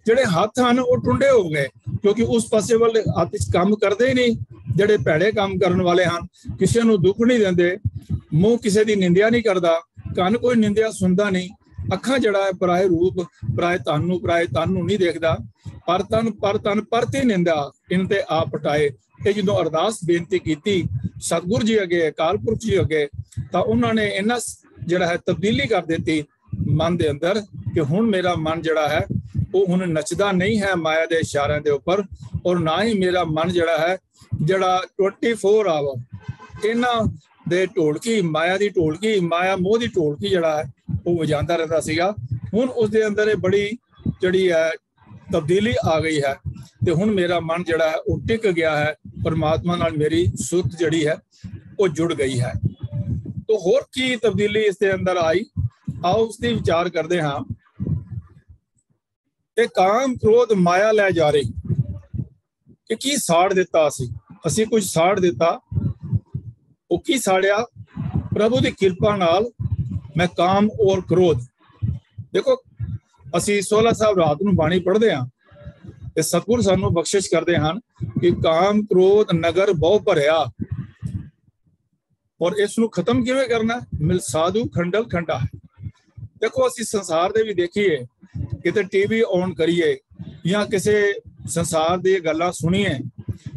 ਜਿਹੜੇ ਹੱਥ ਹਨ ਉਹ ਟੁੰਡੇ ਹੋ ਗਏ, ਕਿਉਂਕਿ ਉਸ ਪਾਸੇ ਵੱਲ ਹੱਥ 'ਚ ਕੰਮ ਕਰਦੇ ਹੀ ਨਹੀਂ। ਜਿਹੜੇ ਭੈੜੇ ਕੰਮ ਕਰਨ ਵਾਲੇ ਹਨ, ਕਿਸੇ ਨੂੰ ਦੁੱਖ ਨਹੀਂ ਦਿੰਦੇ, ਮੂੰਹ ਕਿਸੇ ਦੀ ਨਿੰਦਿਆ ਨਹੀਂ ਕਰਦਾ, ਕੰਨ ਕੋਈ ਨਿੰਦਿਆ ਸੁਣਦਾ ਨਹੀਂ, ਅੱਖਾਂ ਜਿਹੜਾ ਹੈ ਪਰਾਏ ਰੂਪ, ਪਰਾਏ ਤਨ ਨੂੰ ਨਹੀਂ ਦੇਖਦਾ। ਪਰ ਤਨ ਪਰਤੀ ਨਿੰਦਾ ਇਨ ਤੇ ਆਪ ਪਟਾਏ। ਇਹ ਜਦੋਂ ਅਰਦਾਸ ਬੇਨਤੀ ਕੀਤੀ ਸਤਿਗੁਰ ਜੀ ਅੱਗੇ, ਅਕਾਲ ਪੁਰਖ ਜੀ ਅੱਗੇ, ਤਾਂ ਉਹਨਾਂ ਨੇ ਇਹਨਾਂ ਜਿਹੜਾ ਹੈ ਤਬਦੀਲੀ ਕਰ ਦਿੱਤੀ ਮਨ ਦੇ ਅੰਦਰ, ਕਿ ਹੁਣ ਮੇਰਾ ਮਨ ਜਿਹੜਾ ਹੈ ਉਹ ਹੁਣ ਨੱਚਦਾ ਨਹੀਂ ਹੈ ਮਾਇਆ ਦੇ ਇਸ਼ਾਰਿਆਂ ਦੇ ਉੱਪਰ, ਔਰ ਨਾ ਹੀ ਮੇਰਾ ਮਨ ਜਿਹੜਾ ਹੈ ਜਿਹੜਾ 24 ਆਵਰ ਇਹਨਾਂ ਦੇ ਢੋਲਕੀ, ਮਾਇਆ ਦੀ ਢੋਲਕੀ, ਮਾਇਆ ਮੋਹ ਦੀ ਢੋਲਕੀ ਜਿਹੜਾ ਹੈ ਉਹ ਵਜਾਉਂਦਾ ਰਹਿੰਦਾ ਸੀਗਾ। ਹੁਣ ਉਸ ਦੇ ਅੰਦਰ ਇਹ ਬੜੀ ਜਿਹੜੀ ਹੈ ਤਬਦੀਲੀ ਆ ਗਈ ਹੈ। ਤੇ ਹੁਣ ਮੇਰਾ ਮਨ ਜਿਹੜਾ ਹੈ ਉਹ ਟਿਕ ਗਿਆ ਹੈ, परमात्मा नाल मेरी सुरत जिहड़ी है वो जुड़ गई है। तो होर की तब्दीली इस दे अंदर आई, आओ उसकी विचार करते हाँ। ते काम क्रोध माया लै जा रही कि की साड़ दिता, असी कुछ साड़ दिता, वो की साड़िया? प्रभु की कृपा नाल मैं काम और क्रोध। देखो असी सोहला साहब रात नूं बाणी पढ़ते हाँ ते सतगुर सानू बख्शिश करते हैं कि काम क्रोध नगर बहु भरिया, और इसनूं खत्म किवें करना? मिल साधु खंडल खंडा है। देखो असी संसार दे भी देखिए, किते टीवी ऑन करिए या किसी संसार दी गल्लां सुनिए,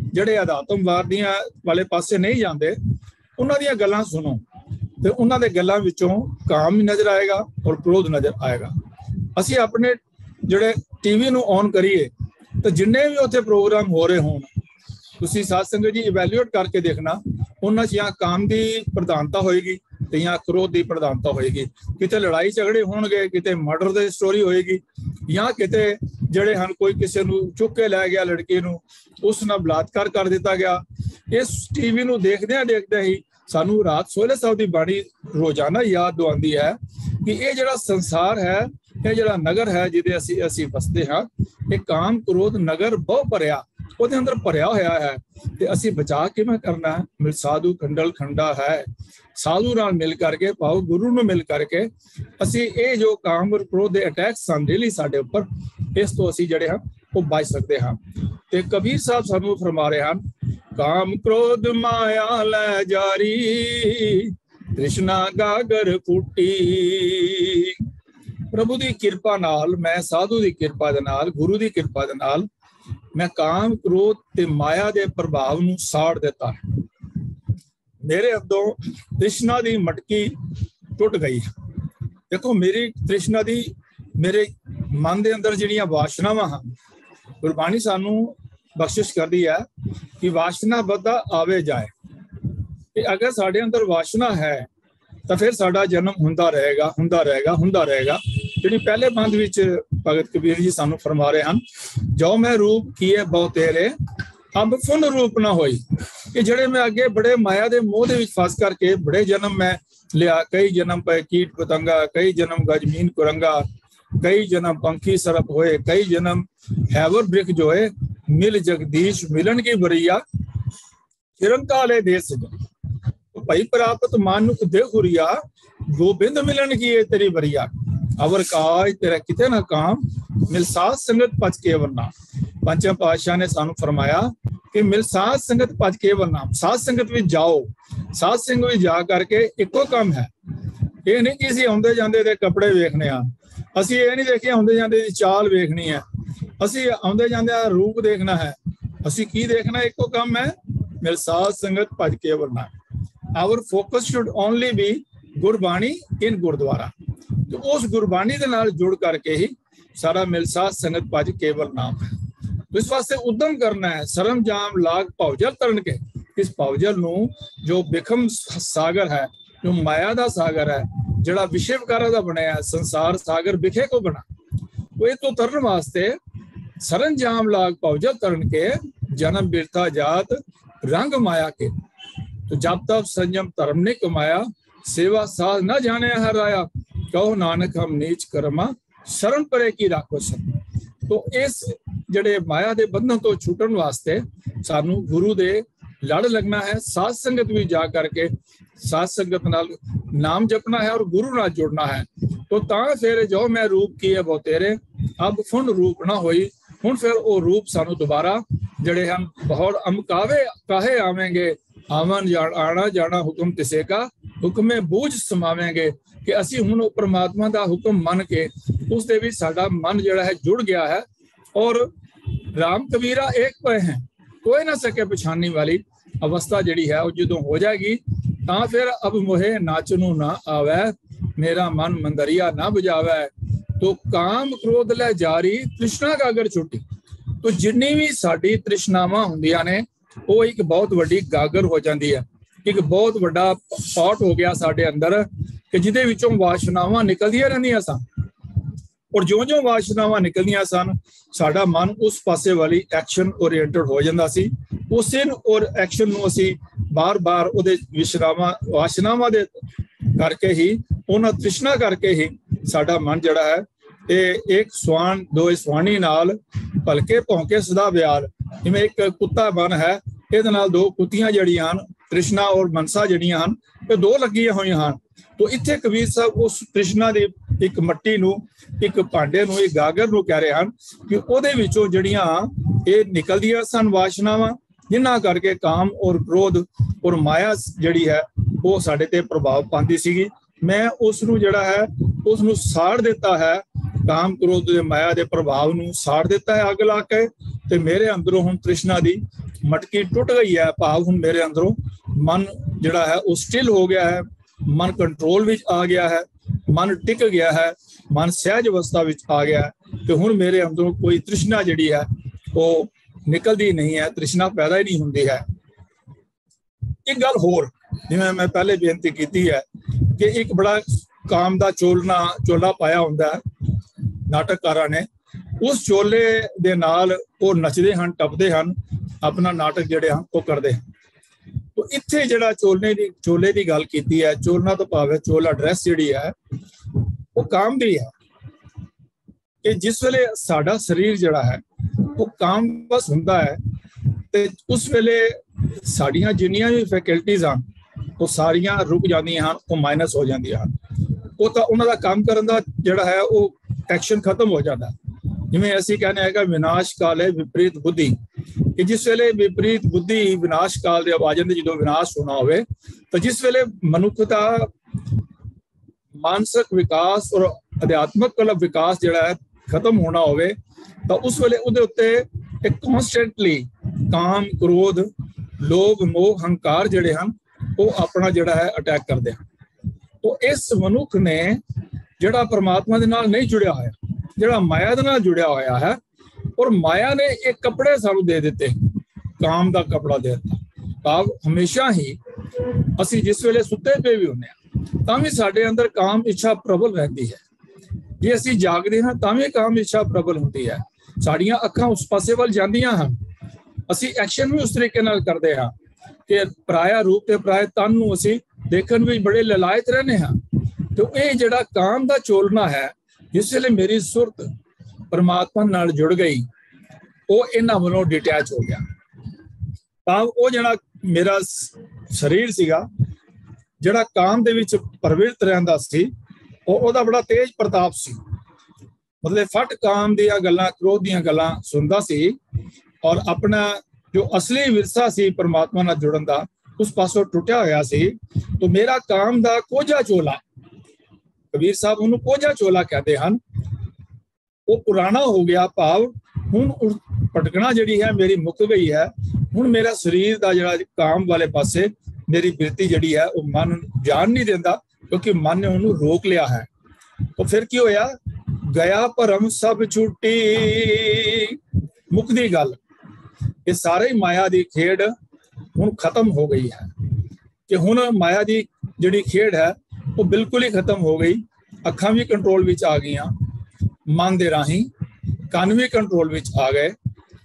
जिहड़े अध्यात्मवाद दियां वाले पासे नहीं जाते उन्हां दियां गल्लां सुनो ते उन्हां दे गल्लां विचों काम भी नजर आएगा और क्रोध नजर आएगा। असी अपने जिहड़े टीवी नूं ऑन करिए तो जिन्ने भी उत्थे प्रोग्राम हो रहे होण, तुसीं साध संगत जी इवैल्यूएट करके देखना, उन्हां च या काम की प्रधानता होएगी ते या क्रोध की प्रधानता होएगी। किते लड़ाई झगड़े होणगे, किते मर्डर दी स्टोरी होएगी, या किते जिहड़े हन कोई किसी नूं चुक के लै गया लड़की नूं, उस नाल बलात्कार कर दिता गया। इस टीवी नूं देखदे ही सानू रात सोहले साहब की बाणी रोजाना याद दिवांदी है कि ये जिहड़ा संसार है, ये जिहड़ा नगर है जिहदे असी वसदे हाँ, ये काम क्रोध नगर बहु भरिया, ਉਹਦੇ अंदर भरिया होया है। ते असी बचा किवें करना है? मिल साधु खंडल खंडा है। साधु नाल मिल करके, भाव गुरु नूं मिल करके असी ये जो काम और क्रोध दे अटैक सन डेली साडे उपर, इस तो असी जिहड़े हां वो बच सकते हाँ। ते कबीर साहब सानू फरमा रहे हैं, काम क्रोध माया लै जारी, तृष्णा गागर फूटी। प्रभु की कृपा नाल, मैं साधु की कृपा दे नाल, गुरु की कृपा दे नाल मैं काम क्रोध ते माया दे प्रभाव नूं साड़ दिता है। मेरे अंदरों तृष्णा दी मटकी टुट गई। देखो मेरी तृष्णा दी, मेरे मन दे अंदर जिहड़ियां वासनावां हां, गुरबाणी सानू बख्शिश करदी है कि वासना बदा आवे जाए। कि अगर साडे अंदर वासना है तो फिर साडा जन्म हुंदा रहेगा, हुंदा रहेगा, हुंदा रहेगा। जिहड़ी पहले बंद विच भगत कबीर जी सानू फरमा रहे हैं, जो मैं रूप किए बहु तेरे अब फुन रूप ना होई। कि जिहड़े मैं अगे बड़े माया दे मोह दे विच फस करके बड़े जन्म मैं लिया, कई जन्म पे कीट पतंगा, कई जन्म गजमीन कुरंगा, कई जन्म पंखी सरप होए, कई जन्म हैवर ब्रिक जोए, मिल जगदीश मिलन की बरिया, चिरंकाले देश भाई प्राप्त मानुक दे हुरिया, गोबिंद मिलन की ये तेरी बरिया, अवर काज तेरा किते ना काम, मिल साध संगत पच के वरना। पंचम पातशाह ने सानू फरमाया कि मिल साध संगत पच के वरना, साध संगत में जाओ, साध संगत में जा करके इको काम है। ये नहीं कि असीं आउंदे जांदे दे कपड़े वेखने आ, असीं ये नहीं देखे आउंदे जांदे दी चाल वेखनी है, असीं आउंदे जांदे रूप देखना है। असीं की देखना? इको काम है, मिल साध संगत भज के वरना। Our focus should only be Gurbani इन गुरुद्वारा। तो उस गुरबाणी के नाल जुड़ करके ही सारा मिल साध संगत भज केवल नाम है। तो इस वास्ते उद्यम करना है, सरम जाम लाग पावजल तरन के। इस पावजल नू जो बिखम सागर है, जो माया दा सागर है, जिहड़ा विषय विकारा दा बनया है, संसार सागर बिखे को बना, वो तो तरन वास्ते सरम जाम लाग पावजल तरन के, जन्म बिरथा जात रंग माया के। तो जब तक संयम धर्म ने कमाया, सेवा साध न जाने हर आया, कहो नानक हम नीच कर्मा, शरण परे की राखो शरण। तो इस जड़े माया दे बंधन तो छूटन वास्ते सानू गुरु दे लड़ लगना है, साध संगत भी जा करके साध संगत नाल नाम जपना है और गुरु नाल जुड़ना है। तो ता फिर जो मैं रूप किए वो तेरे अब फुन रूप ना होई। हुण फिर वो रूप सानू दोबारा जड़े हम बहुत अमकावे काहे आवेंगे, आवन आना जाना हुक्म तिसे का, हुक्मे बूझ समावेंगे। कि असी हुण परमात्मा दा हुक्म मन के उस दे विच साडा मन जिहड़ा है जुड़ गया है और राम कबीरा एक पे हैं, कोई ना सके पछाणने वाली अवस्था जिहड़ी है वो जदों हो जाएगी तां फिर अब मोहे नाचनू ना आवे, मेरा मन मंदरिया ना बुझावे। तो काम क्रोध लै जारी तृष्णा गागर छुटी। तो जिन्नी भी साडी तृष्णावां हुंदियां ने वो एक बहुत वड्डी गागर हो जाती है, एक बहुत वड्डा पॉट हो गया साडे अंदर कि जिहदे विचों वासनावां निकलदियां रहिंदियां सन। और ज्यों-ज्यों वासनावां निकलदियां सन साडा मन उस पासे वाली एक्शन ओरिएंटेड हो जांदा सी। उस इन और एक्शन नूं असीं बार-बार उहदे वासनावां दे करके ही उन्हां तृष्णा करके ही साडा मन जिहड़ा है ये एक स्वान दो स्वाणी नाल भलके भौंके सदा ब्याल, जिवें एक कुत्ता मन है इहदे नाल दो कुत्तियां जिहड़ियां हन तृष्णा और मनसा जिहड़ियां हन ये दो लगियां होईयां हन। तो इत्थे कबीर साहब उस तृष्णा दी एक मट्टी नूं एक भांडे नूं एक गागर नूं कह रहे हन कि उहदे विचों जिहड़ियां ये निकलदियां सन वासनावां जिन्हां करके काम और क्रोध और माया जिहड़ी है वो साडे ते प्रभाव पांदी सीगी। मैं उस नूं जिहड़ा है उस नूं साड़ दिता है, काम क्रोध दे माया दे प्रभाव नूं साड़ दिता है अग ला के, ते मेरे अंदरों हुण तृष्णा दी मटकी टुट गई है। भाव हुण मेरे अंदरों मन जिहड़ा है वो स्टिल हो गया है, मन कंट्रोल विच आ गया है, मन टिक गया है, मन सहज अवस्था विच आ गया है। ते हुण मेरे अंदरों कोई तृष्णा जिहड़ी है वो निकलदी नहीं है, तृष्णा पैदा ही नहीं हुंदी है। एक गल होर जिवें मैं पहले बेनती कीती है कि एक बड़ा काम दा चोला पाया हुंदा है नाटककारां ने, उस चोले दे नाल वो नचदे हन टपदे हन, अपना नाटक जिहड़े हन वो करदे हन। तो इत्थे जिहड़ा चोले दी गल कीती है, चोलना तो भावे चोला ड्रैस जिहड़ी है वो काम दी है कि जिस वेले साडा शरीर जिहड़ा है वो काम बस हुंदा है ते उस वेले साड़ियां जिन्नियां भी फैकल्टीज हन वो सारियां रुक जांदियां हन, वो माइनस हो जांदियां हन। वो तो उन्हां दा काम करन दा जिहड़ा है वो एक्शन खत्म हो जाता है। जिवें असीं कहने है विनाश काल है विपरीत बुद्धि, कि जिस वेले विपरीत बुद्धि विनाश काल दे आ जांदी, जदों विनाश होना होवे तो जिस वेले मनुख दा मानसिक विकास और अध्यात्मक विकास जिहड़ा है खत्म होना होवे तो उस वेले उहदे उत्ते एक कॉन्स्टेंटली काम क्रोध लोभ मोह हंकार जिहड़े हन वो अपना जिहड़ा है अटैक करदे हन। तो इस मनुख ने जिहड़ा परमात्मा दे नाल नहीं जुड़िया होया, जिहड़ा माया दे नाल जुड़िया होया है, और माया ने एक कपड़े सानू दे दिते, काम दा कपड़ा दे दिता। भाव हमेशा ही असी जिस वेले सुते पे भी हुंदे तां भी साडे अंदर काम इच्छा प्रबल रहती है, जे असी जागदे हां तां भी काम इच्छा प्रबल हुंदी है। साड़ियां अखां उस पासे वल जांदियां हन, असी एक्शन भी उस तरीके नाल करदे हां कि पराया रूप ते पराए तन नूं असी देखण विच बड़े ललायत रहने हां। तो ये जिहड़ा काम दा चोलना है, जिस वेले मेरी सुरत परमात्मा नाल जुड़ गई वो इन्हां वालों डिटैच हो गया। तां वो जिहड़ा मेरा शरीर सीगा जिहड़ा काम दे विच प्रवृत्त रहिंदा सी, ओहदा बड़ा तेज प्रताप सी, मतलब फट काम दियां गल्लां क्रोध दियां गल्लां सुनदा सी और अपना जो असली विरसा सी परमात्मा नाल जुड़न दा उस पासों टुटिया होया सी। तो मेरा काम दा कोझा चोला, कबीर साहब उन्होंने कोझा चोला कहते हैं, वो पुराना हो गया। भाव हुण भटकना जिहड़ी है मेरी मुक गई है। हुण मेरा शरीर दा जिहड़ा काम वाले पासे मेरी बिरती जिहड़ी है वो मन जान नहीं देंदा, क्योंकि मन ने उन्होंने रोक लिया है। तो फिर की होया, गया भरम सब छुट्टी, मुकदी गल, ये सारे माया दी खेड हुण खत्म हो गई है। कि हुण माया दी जिहड़ी खेड है वो बिल्कुल ही खत्म हो गई। अखां भी कंट्रोल विच आ गईयां, मन दे राही कान भी कंट्रोल विच आ गए,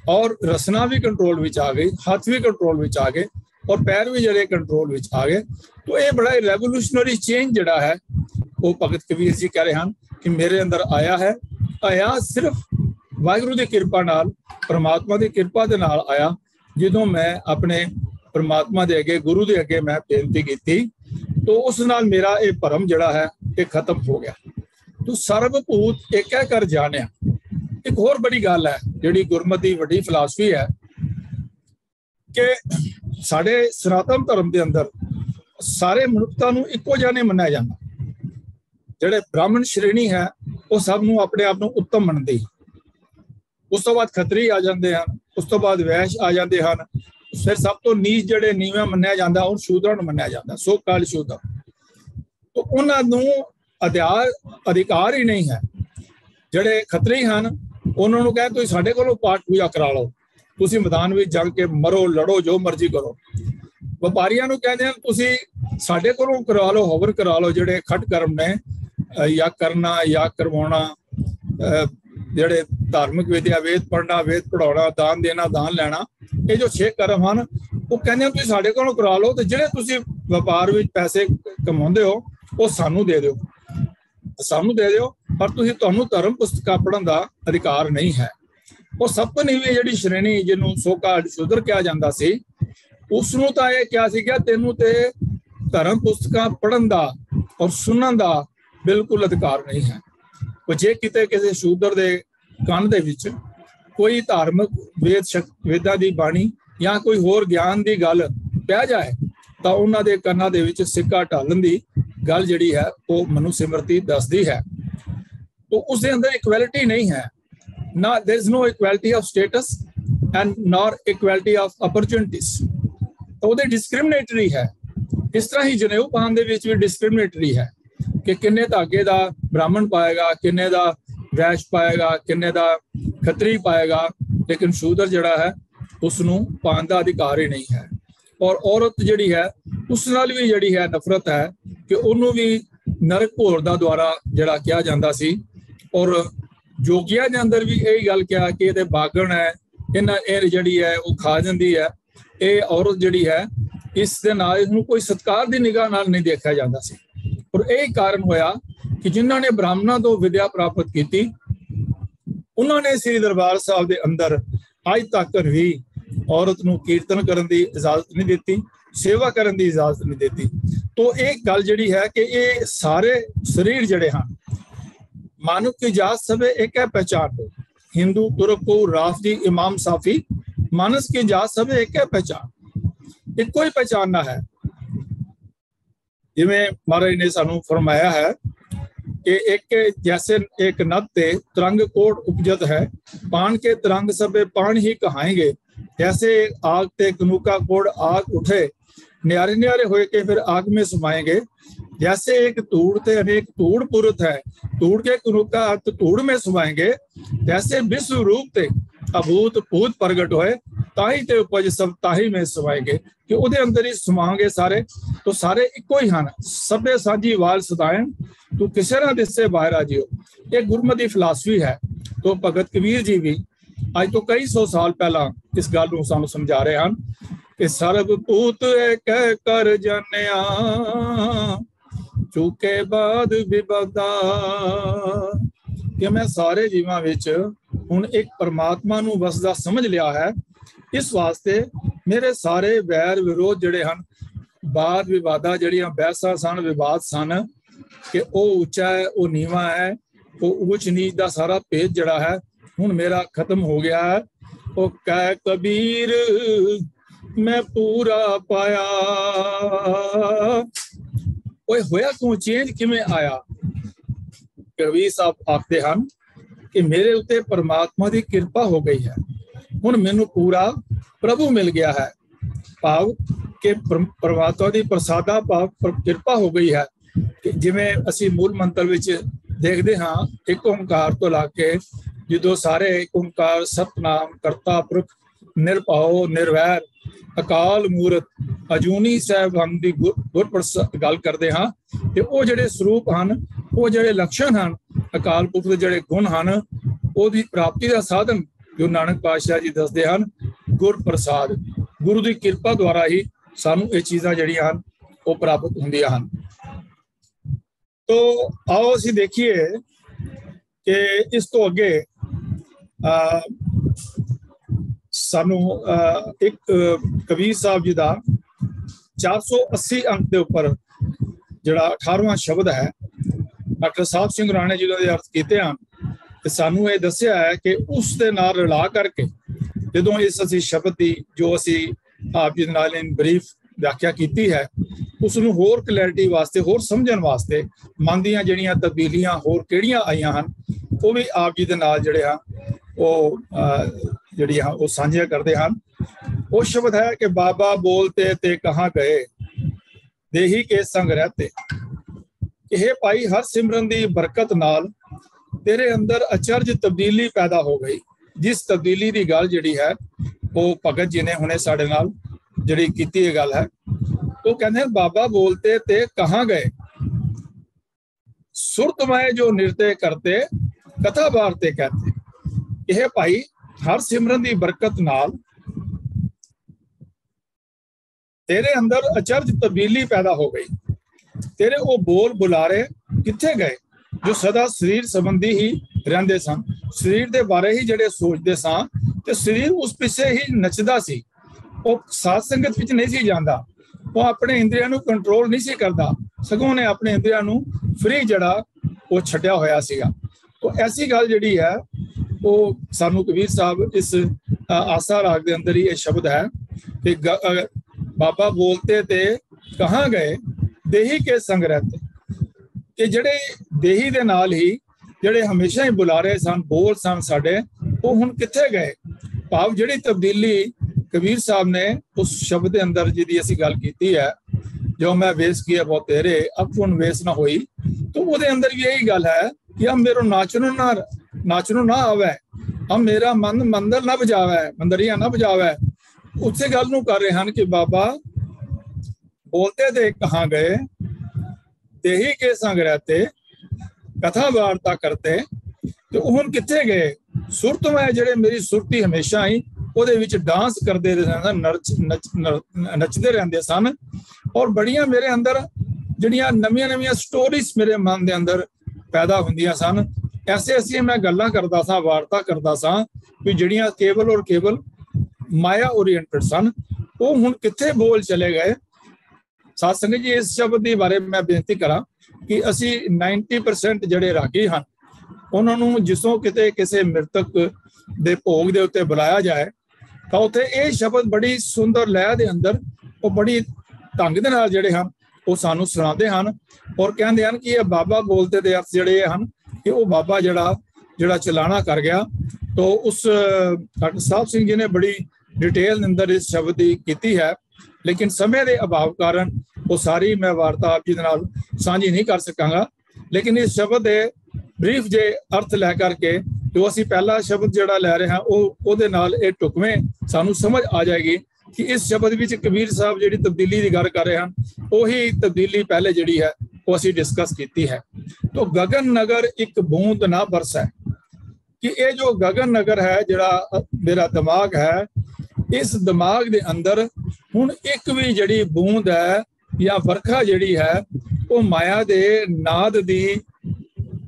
और रसना भी कंट्रोल विच आ गई, हाथ भी कंट्रोल विच आ गए, और पैर भी जिहड़े कंट्रोल विच आ गए। तो ये बड़ा रेवोल्यूशनरी चेंज जिहड़ा है वो भगत कबीर जी कह रहे हैं कि मेरे अंदर आया है। आया सिर्फ वाहिगुरू की कृपा नाल, परमात्मा की कृपा दे नाल आया। जदों मैं अपने परमात्मा दे अगे गुरु दे अगे मैं बेनती की तो उस नाल मेरा ये भरम जिहड़ा है ये खत्म हो गया। तो सर्वभूत एक है कर जानिया। एक होर बड़ी गल है जिहड़ी गुरमत दी वड्डी फिलासफी है कि साडे सनातन धर्म दे अंदर सारे मनुखता नूं इक्को जिहा नहीं मन्निया जांदा। जिहड़े ब्राह्मण श्रेणी है वो सब नूं अपने आप नूं उत्तम मनदी, उस तो बाद खतरी आ जाते हैं, उस तो बाद वैश्य आ जाते हैं, फिर सब तो नीच जिहड़े नीवां मन्निया जांदा और शूद्रां नूं मन्निया जांदा, सो काल शूद्र। तो उन्हां नूं अधिकार ही नहीं है। जिहड़े खतरी हैं उन्हां नूं कहे तुसीं साडे कोलों पाठ पूजा करा लो, तुसीं मैदान विच जंग के मरो लड़ो जो मर्जी करो। व्यापारियां नूं कहंदे हैं तुसीं साडे कोलों करा लो, हवन करा लो, जिहड़े खट कर्म ने या करना या करवाउणा ਜਿਹੜੇ ਧਾਰਮਿਕ ਵਿਦਿਆ, ਵੇਦ ਪੜ੍ਹਨਾ, ਵੇਦ ਪੜਾਉਣਾ, ਦਾਨ ਦੇਣਾ, ਦਾਨ ਲੈਣਾ, ਇਹ ਜੋ 6 ਕਰਮ ਹਨ, ਉਹ ਕਹਿੰਦੇ ਤੁਸੀਂ ਸਾਡੇ ਕੋਲੋਂ ਕਰਾ ਲਓ, ਤੇ ਜਿਹੜੇ ਤੁਸੀਂ ਵਪਾਰ ਵਿੱਚ ਪੈਸੇ ਕਮਾਉਂਦੇ ਹੋ ਉਹ ਸਾਨੂੰ ਦੇ ਦਿਓ, ਪਰ ਤੁਹਾਨੂੰ ਧਰਮ ਪੁਸਤਕਾਂ ਪੜ੍ਹਨ ਦਾ ਅਧਿਕਾਰ ਨਹੀਂ ਹੈ। ਉਹ ਸਭ ਤੋਂ ਨੀਵੀਂ ਜਿਹੜੀ ਸ਼੍ਰੇਣੀ, ਜਿਹਨੂੰ ਸੋ-ਕਾਲਡ ਸ਼ੂਦਰ ਕਿਹਾ ਜਾਂਦਾ ਸੀ, ਉਸ ਨੂੰ ਤਾਂ ਇਹ ਕਿਹਾ ਸੀ ਕਿ ਤੈਨੂੰ ਤੇ ਧਰਮ ਪੁਸਤਕਾਂ ਪੜ੍ਹਨ ਦਾ ਔਰ ਸੁਣਨ ਦਾ ਬਿਲਕੁਲ ਅਧਿਕਾਰ ਨਹੀਂ ਹੈ। ਉਹ ਜੇ ਕਿਤੇ ਕਿਸੇ ਸ਼ੂਦਰ ਦੇ ਕੰਨ ਦੇ ਵਿੱਚ ਕੋਈ ਧਾਰਮਿਕ ਵੇਦਾਂ ਦੀ ਬਾਣੀ ਜਾਂ ਕੋਈ ਹੋਰ ਗਿਆਨ ਦੀ ਗੱਲ ਪੈ ਜਾਏ ਤਾਂ ਉਹਨਾਂ ਦੇ ਕੰਨਾਂ ਦੇ ਵਿੱਚ ਸਿੱਕਾ ਢਾਲਣ ਦੀ ਗੱਲ ਜਿਹੜੀ ਹੈ ਉਹ ਮਨੁ ਸਿਮਰਤੀ ਦੱਸਦੀ ਹੈ। ਤਾਂ ਉਸ ਦੇ ਅੰਦਰ ਇਕੁਐਲਿਟੀ ਨਹੀਂ ਹੈ, ਨਾ there is no equality of status and nor equality of opportunities। ਤਾਂ ਉਹਦੇ ਡਿਸਕ੍ਰਿਮੀਨੇਟਰੀ ਹੈ। ਇਸ ਤਰ੍ਹਾਂ ਹੀ ਜਨੇਊ ਪਾਉਣ ਦੇ ਵਿੱਚ ਵੀ ਡਿਸਕ੍ਰਿਮੀਨੇਟਰੀ ਹੈ ਕਿ ਕਿੰਨੇ ਧਾਗੇ ਦਾ ਬ੍ਰਾਹਮਣ ਪਾਏਗਾ, ਕਿੰਨੇ ਦਾ ਵੈਸ਼ ਪਾਏਗਾ, ਕਿੰਨੇ ਦਾ ਖੱਤਰੀ ਪਾਏਗਾ, ਲੇਕਿਨ ਸ਼ੂਦਰ ਜਿਹੜਾ ਹੈ ਉਸ ਨੂੰ ਪਾਉਣ ਦਾ ਅਧਿਕਾਰ ਹੀ ਨਹੀਂ ਹੈ। ਔਰ ਔਰਤ ਜਿਹੜੀ ਹੈ ਉਸ ਨਾਲ ਵੀ ਜਿਹੜੀ ਹੈ ਨਫ਼ਰਤ ਹੈ ਕਿ ਉਹਨੂੰ ਵੀ ਨਰਕ ਭੋਰ ਦਾ ਦੁਆਰਾ ਜਿਹੜਾ ਕਿਹਾ ਜਾਂਦਾ ਸੀ। ਔਰ ਜੋਗੀਆਂ ਦੇ ਅੰਦਰ ਵੀ ਇਹ ਗੱਲ ਕਿਹਾ ਕਿ ਇਹਦੇ ਬਾਗਣ ਹੈ, ਇਹ ਜਿਹੜੀ ਹੈ ਉਹ ਖਾ ਜਾਂਦੀ ਹੈ। ਇਹ ਔਰਤ ਜਿਹੜੀ ਹੈ ਇਸ ਦੇ ਨਾਲ ਇਸਨੂੰ ਕੋਈ ਸਤਿਕਾਰ ਦੀ ਨਿਗਾਹ ਨਾਲ ਨਹੀਂ ਦੇਖਿਆ ਜਾਂਦਾ ਸੀ। ਔਰ ਇਹ ਕਾਰਨ ਹੋਇਆ ਕਿ ਜਿਨ੍ਹਾਂ ਨੇ ਬ੍ਰਾਹਮਣਾਂ ਤੋਂ ਵਿਦਿਆ ਪ੍ਰਾਪਤ ਕੀਤੀ ਉਹਨਾਂ ਨੇ ਸ੍ਰੀ ਦਰਬਾਰ ਸਾਹਿਬ ਦੇ ਅੰਦਰ ਅੱਜ ਤੱਕ ਵੀ ਔਰਤ ਨੂੰ ਕੀਰਤਨ ਕਰਨ ਦੀ ਇਜਾਜ਼ਤ ਨਹੀਂ ਦਿੱਤੀ, ਸੇਵਾ ਕਰਨ ਦੀ ਇਜਾਜ਼ਤ ਨਹੀਂ ਦਿੱਤੀ। ਤੋਂ ਇਹ ਗੱਲ ਜਿਹੜੀ ਹੈ ਕਿ ਇਹ ਸਾਰੇ ਸਰੀਰ ਜਿਹੜੇ ਹਨ, ਮਾਨੁਕ ਕੀ ਜਾਤ ਸਭੇ ਇੱਕ ਹੈ ਪਹਿਚਾਨ ਹੋ, ਹਿੰਦੂ ਤੁਰਕ ਕੋ ਰਾਫਜੀ ਇਮਾਮ ਸਾਫੀ, ਮਾਨਸ ਕੀ ਜਾਤ ਸਭੇ ਇੱਕ ਹੈ ਪਹਿਚਾਨ, ਇੱਕੋ ਹੀ ਪਹਿਚਾਨਣਾ ਹੈ। ਜਿਵੇਂ ਮਹਾਰਾਜ ਨੇ ਸਾਨੂੰ ਫਰਮਾਇਆ ਹੈ कि एक जैसे एक नद ते तरंग कोट उपजत है, पान के तरंग सबे पान ही कहाएंगे, जैसे आग ते कनूका कोट आग उठे, न्यारे न्यारे होए के फिर आग में समाएंगे। जैसे एक धूड़ ते अनेक धूड़ पुरत है, धूड़ के कनूका तो धूड़ में समाएंगे, जैसे विश्व रूप ते अभूत भूत प्रगट होए, ताही ते उपज सब ताही में समाएंगे, कि ਉਹਦੇ ਅੰਦਰ ਹੀ ਸਮਾਂਗੇ ਸਾਰੇ। तो सारे ਇੱਕੋ ਹੀ ਹਨ, ਸਭੇ ਸਾਂਝੀ ਵਾਲ ਸਦਾਇਣ, ਤੂੰ ਕਿਸੇ ਨਾ ਦਿਸੇ ਬਾਹਰ ਆ ਜਿਓ। ਇਹ ਗੁਰਮਤਿ ਫਿਲਾਸਫੀ ਹੈ। तो ਭਗਤ ਕਬੀਰ ਜੀ ਵੀ ਅੱਜ ਤੋਂ ਕਈ ਸੌ ਸਾਲ ਪਹਿਲਾਂ ਇਸ ਗੱਲ ਨੂੰ ਸਾਨੂੰ ਸਮਝਾ ਰਹੇ ਹਨ ਕਿ ਸਰਬ ਭੂਤ ਕਹਿ ਕਰ ਜਾਣਿਆ, ਚੁਕੇ ਬਾਦ ਵਿਵਾਦਾ, ਕਿ ਮੈਂ ਸਾਰੇ ਜੀਵਾਂ ਵਿੱਚ ਹੁਣ ਇੱਕ ਪਰਮਾਤਮਾ ਨੂੰ ਵਸਦਾ ਸਮਝ ਲਿਆ ਹੈ। ਇਸ ਵਾਸਤੇ ਮੇਰੇ ਸਾਰੇ ਵੈਰ ਵਿਰੋਧ ਜਿਹੜੇ ਹਨ, ਬਾਦ ਵਿਵਾਦਾ ਜਿਹੜੀਆਂ ਬਹਿਸਾਂ ਸਨ, ਵਿਵਾਦ ਸਨ, ਕਿ ਉਹ ਉੱਚਾ ਹੈ, ਉਹ ਨੀਵਾਂ ਹੈ, ਉਹ ਉੱਚ ਨੀਚ ਦਾ ਸਾਰਾ ਭੇਦ ਜਿਹੜਾ ਹੈ ਹੁਣ ਮੇਰਾ ਖਤਮ ਹੋ ਗਿਆ ਹੈ। ਉਹ ਕਹਿ ਕਬੀਰ ਮੈਂ ਪੂਰਾ ਪਾਇਆ। ਓਏ ਹੋਇਆ ਕਿਉਂ, ਚੇਂਜ ਕਿਵੇਂ ਆਇਆ? ਕਬੀਰ ਸਾਹਿਬ ਆਖਦੇ ਹਨ ਕਿ ਮੇਰੇ ਉੱਤੇ ਪਰਮਾਤਮਾ ਦੀ ਕਿਰਪਾ ਹੋ ਗਈ ਹੈ, ਹੁਣ ਮੈਨੂੰ ਪੂਰਾ ਪ੍ਰਭੂ ਮਿਲ ਗਿਆ ਹੈ। ਭਾਵ ਕਿ ਪਰਮਾਤਮਾ ਦੀ ਪ੍ਰਸਾਦਾ ਭਾਵ ਕਿਰਪਾ ਹੋ ਗਈ ਹੈ। ਕਿ ਜਿਵੇਂ ਅਸੀਂ ਮੂਲ ਮੰਤਰ ਵਿੱਚ ਦੇਖਦੇ ਹਾਂ, ਇੱਕ ਓਂਕਾਰ ਤੋਂ ਲਾ ਕੇ ਜਦੋਂ ਸਾਰੇ ਇੱਕ ਓਂਕਾਰ ਸਤਨਾਮ ਕਰਤਾ ਪੁਰਖ ਨਿਰਭਉ ਨਿਰਵੈਰ ਅਕਾਲ ਮੂਰਤ ਅਜੂਨੀ ਸਾਹਿਬਾਨ ਦੀ ਗੁਰਪ੍ਰਸਾਦ ਗੱਲ ਕਰਦੇ ਹਾਂ, ਤੇ ਉਹ ਜਿਹੜੇ ਸਰੂਪ ਹਨ, ਉਹ ਜਿਹੜੇ ਲਕਸ਼ਣ ਹਨ, ਅਕਾਲ ਪੁਰਖ ਦੇ ਜਿਹੜੇ ਗੁਣ ਹਨ, ਉਹਦੀ ਪ੍ਰਾਪਤੀ ਦਾ ਸਾਧਨ ਜੋ ਨਾਨਕ ਪਾਤਸ਼ਾਹ ਜੀ ਦੱਸਦੇ ਹਨ, ਗੁਰਪ੍ਰਸਾਦ, ਗੁਰੂ ਦੀ ਕਿਰਪਾ ਦੁਆਰਾ ਹੀ ਸਾਨੂੰ ਇਹ ਚੀਜ਼ਾਂ ਜਿਹੜੀਆਂ ਹਨ ਉਹ ਪ੍ਰਾਪਤ ਹੁੰਦੀਆਂ ਹਨ। ਤੋ ਆਓ ਅਸੀਂ ਦੇਖੀਏ ਕਿ ਇਸ ਤੋਂ ਅੱਗੇ ਸਾਨੂੰ ਇੱਕ ਕਬੀਰ ਸਾਹਿਬ ਜੀ ਦਾ 480 ਅੰਕ ਦੇ ਉੱਪਰ ਜਿਹੜਾ 18ਵਾਂ ਸ਼ਬਦ ਹੈ, ਡਾਕਟਰ ਸਾਹਿਬ ਸਿੰਘ ਰਾਣੇ ਜੀ ਦੇ ਅਰਥ ਕੀਤੇ ਹਨ ਤੇ ਸਾਨੂੰ ਇਹ ਦੱਸਿਆ ਹੈ ਕਿ ਉਸ ਦੇ ਨਾਲ ਰਲਾ ਕਰਕੇ ਜਦੋਂ ਇਸ ਅਸੀਂ ਸ਼ਬਦ ਦੀ ਜੋ ਅਸੀਂ ਆਪ ਜੀ ਨਾਲ ਇਨ ਬਰੀਫ ਵਿਆਖਿਆ ਕੀਤੀ ਹੈ, ਉਸ ਨੂੰ ਹੋਰ ਕਲੈਰਿਟੀ ਵਾਸਤੇ, ਹੋਰ ਸਮਝਣ ਵਾਸਤੇ ਮਨ ਦੀਆਂ ਜਿਹੜੀਆਂ ਤਬਦੀਲੀਆਂ ਹੋਰ ਕਿਹੜੀਆਂ ਆਈਆਂ ਹਨ, ਉਹ ਵੀ ਆਪ ਜੀ ਦੇ ਨਾਲ ਜਿਹੜੇ ਆ ਉਹ ਜਿਹੜੀਆਂ ਉਹ ਸਾਂਝੀਆਂ ਕਰਦੇ ਹਨ। ਉਹ ਸ਼ਬਦ ਹੈ ਕਿ ਬਾਬਾ ਬੋਲਤੇ ਤੇ ਕਹਾਂ ਗਏ, ਦੇਹੀ ਕੇ ਸੰਗ ਰਹਤੇ। ਇਹ ਭਾਈ ਹਰ ਸਿਮਰਨ ਦੀ ਬਰਕਤ ਨਾਲ ਤੇਰੇ ਅੰਦਰ ਅਚਰਜ ਤਬਦੀਲੀ ਪੈਦਾ ਹੋ ਗਈ। ਜਿਸ ਤਬਦੀਲੀ ਦੀ ਗੱਲ ਜਿਹੜੀ ਹੈ ਉਹ ਭਗਤ ਜੀ ਨੇ ਹੁਣੇ ਸਾਡੇ ਨਾਲ ਜਿਹੜੀ ਕੀਤੀ ਇਹ ਗੱਲ ਹੈ। ਉਹ ਕਹਿੰਦੇ ਬਾਬਾ ਬੋਲਤੇ ਤੇ ਕਹਾਂ ਗਏ, ਸੁਰਤ ਮੈਂ ਜੋ ਨਿਰਤੇ ਕਰਤੇ, कथा वार्ते कहते। यह भाई हर सिमरन की बरकत नाल तेरे अंदर अचरज तब्दीली पैदा हो गई। तेरे वो बोल बुलारे किथे गए जो सदा शरीर संबंधी ही रहंदे सन, शरीर दे बारे ही जड़े सोचते सा ते शरीर उस पिछे ही नचदा सी। वो साध संगत विच नहीं सी जांदा, वो अपने इंद्रियां नूं कंट्रोल नहीं सी करदा, सगों ने अपने इंद्रियां नूं फ्री जड़ा वो छड्या होया सीगा। तो ऐसी गल जिहड़ी है वो सानू कबीर साहब इस आसा राग दे अंदर ही ये शब्द है कि बाबा बोलते थे कहाँ गए देही के संग रहते, कि जड़े देही दे नाल ही जड़े हमेशा ही बुला रहे सन, बोल सन साडे, वो हुण किथे गए। भाव जिहड़ी तब्दीली कबीर साहब ने उस शब्द के अंदर जिहदी असीं गल कीती है, जो मैं वेस किया बहुत तेरे अब हुण वेस ना होई, तो वो अंदर भी यही गल है कि अब मेरो नाचनो ना आवे, अब मेरा मन मंदर ना बजावे, मंदरिया ना बजावे। उसे गल नूं कर रहे हैं कि बाबा बोलते थे कहाँ गए देही के संग रहते, कथा वार्ता करते, तो हुण किथे गए। सुरत में जड़े मेरी सुरती हमेशा ही ਉਹਦੇ ਵਿੱਚ डांस करते नचते रहते सन, और बड़िया मेरे अंदर ਜਿਹੜੀਆਂ ਨਵੀਆਂ स्टोरीज मेरे मन के अंदर पैदा ਹੁੰਦੀਆਂ सन। ऐसे ऐसी मैं गल्लां करदा सा, वार्ता करदा सा भी ਜਿਹੜੀਆਂ केवल और केवल माया ओरिएंटेड सन, वो हुण किथे बोल चले गए। साध संगत जी इस शब्द के बारे मैं बेनती करा कि असी 90% जड़े रागी हैं उन्होंने जिसों किते किसी मृतक दे भोग दे उत्ते बुलाया जाए तो उत्थे ये शब्द बड़ी सुंदर लय दे अंदर वो बड़ी ढंग दे नाल जड़े हैं वो सानू सुनाते हैं और कहते हैं कि ये बाबा बोलते दे अर्थ जड़े हैं कि वो बाबा जड़ा चलाना कर गया। तो उस डॉक्टर साहब सिंह जी ने बड़ी डिटेल अंदर इस शब्द की की है, लेकिन समय के अभाव कारण वो सारी मैं वार्ता आप जी नाल साझी नहीं कर सकांगा। लेकिन इस शब्द के ब्रीफ जे अर्थ लै करके जो असी पहला शब्द जड़ा लै रहे हैं वो नाल ये टुकवें सानू समझ आ जाएगी कि इस शब्द विच कबीर साहब जिहड़ी तब्दीली की गल कर रहे हैं वही तब्दीली पहले जिहड़ी है वो असी डिस्कस की है। तो गगन नगर एक बूंद ना बरसे, कि ये जो गगन नगर है जड़ा मेरा दिमाग है, इस दिमाग के अंदर हुण एक भी जड़ी बूंद है या वर्खा जड़ी है वो माया दे नाद दी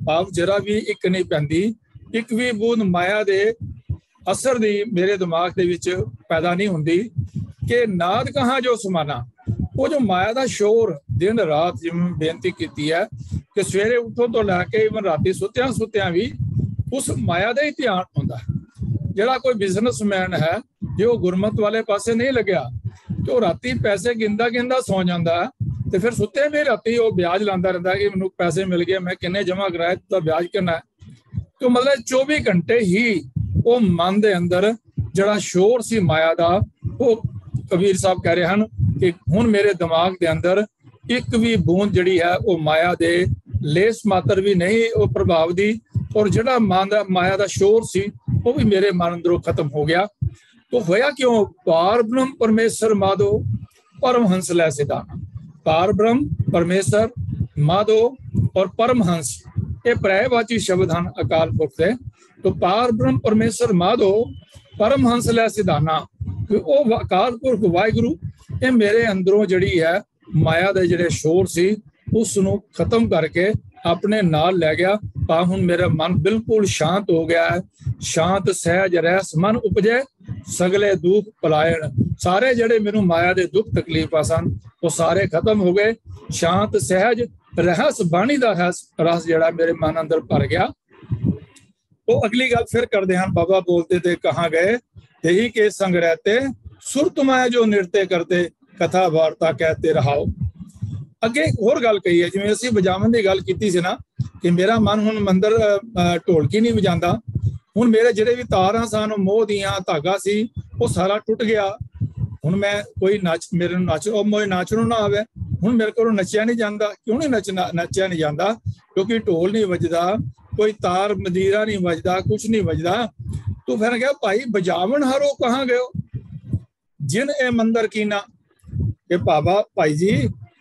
भाव जरा भी एक नहीं पैंदी, एक भी बूंद माया दे असर दी मेरे दिमाग दे विच पैदा नहीं हुंदी। कि नाद कहाँ जो समाना, वो जो माया दा शोर दिन रात जिवें बेनती की है कि सवेरे उठो तो लैके इवन राती सुत्या भी उस माया का ही ध्यान होंदा है। जिहड़ा कोई बिजनेसमैन है जो गुरमत वाले पासे नहीं लग्या तो राती पैसे गिनदा सौ जाता है, तो फिर सुत्ते भी राती वो ब्याज लाता रहता है कि मैनूं पैसे मिल गए, मैं किन्ने जमा कराए तो ब्याज कितना है। तो मतलब 24 घंटे ही वो मन के अंदर जड़ा शोर सी माया का, वो कबीर साहब कह रहे हैं कि हुण मेरे दिमाग के अंदर एक भी बूंद जड़ी है वो माया दे लेस मात्र भी नहीं वो प्रभाव दी, और जड़ा माया का शोर सी वो भी मेरे मन अंदरों खत्म हो गया। तो होया क्यों, पार ब्रह्म परमेश्वर माधो परमहंस लै सिधाना। पार ब्रह्म परमेश्वर माधो और परमहंस ये पर्यायवाची शब्द हैं अकाल पुरख से। तो पार ब्रह्म परमेश्वर माधो परमहंस लै सिधाना, वो अकाल पुरख वाहिगुरु ये मेरे अंदरों जड़ी है माया दे जड़े शोर सी उसनों खत्म करके अपने नाल लै गया। हुण मेरा मन बिल्कुल शांत हो गया है। शांत सहज रहस मन उपजे सगले दुख पलायन, सारे जड़े मेनू माया दे दुख तकलीफा सन वो सारे खत्म हो गए। शांत सहज रहस बाणी दा रस जड़ा मेरे मन अंदर भर गया। तो अगली गल फिर करते हैं, बाबा बोलते थे कहाँ गए देही के संग रहते, सुरत में जो नृत्य करते, कथा वार्ता कहते रहाओ। अगे एक होर गल कही है, जिवें असीं बजावन की गल कीती सी ना कि मेरा मन हुण मंदर ढोलकी नहीं बजांदा, हुण मेरे जिहड़े भी तारां सन मोह दियां धागा सी वो सारा टुट गया। हुण मैं कोई नच मेरे नच मोए नाचणों ना आवे, हुण मेरे कोलों नचिया नहीं जांदा। क्यों नहीं नचिया नहीं जांदा? क्योंकि ढोल नहीं वजदा, कोई तार मदीरा नहीं वजदा, कुछ नहीं वजदा। तो फिर कहा भाई बजावन हरो कहाँ गयो जिन ए मंदिर कीना, कि बाबा भाई जी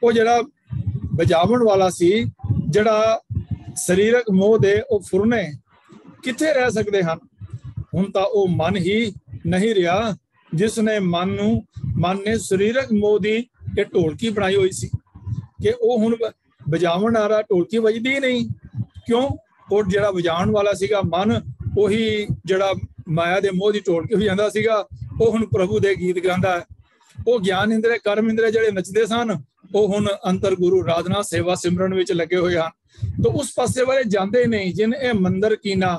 वो जड़ा बजावन वाला सी, जड़ा शरीरक मोह दे वो फुरने कित्थे रह सकते हैं। हुण तां वो मन ही नहीं रहा जिसने मन ने सरीरक मोह दी ये ढोलकी बनाई हुई सी कि वो हुण वजावन वाला ढोलकी वजदी नहीं। क्यों? वो जिहड़ा वजाउण वाला सीगा मन, उही जिहड़ा माया दे मोह दी ढोलकी वजांदा सीगा, वो हुण प्रभु दे गीत गांदा है। वो ज्ञान इंद्रे कर्म इंद्रे जिहड़े नचदे सन, वो हुण अंतर गुरु राधना सेवा सिमरन विच लगे हुए हैं। तो उस पासे वाले जाते नहीं। जिन ए मंदिर कीना,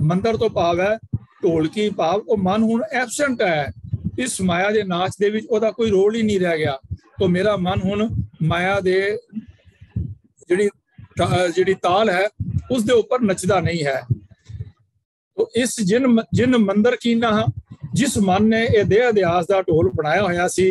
मंदिर तो भाव है ढोलकी, भाव वो मन हुण एबसेंट है इस माया दे नाच दे विच, ओदा कोई रोल ही नहीं रह गया। तो मेरा मन हुण माया दे जिहड़ी ताल है उस दे उपर नचदा नहीं है। तो इस जिन मंदिर कीना, जिस मन ने यह देह अध्यास का ढोल बनाया होया सी,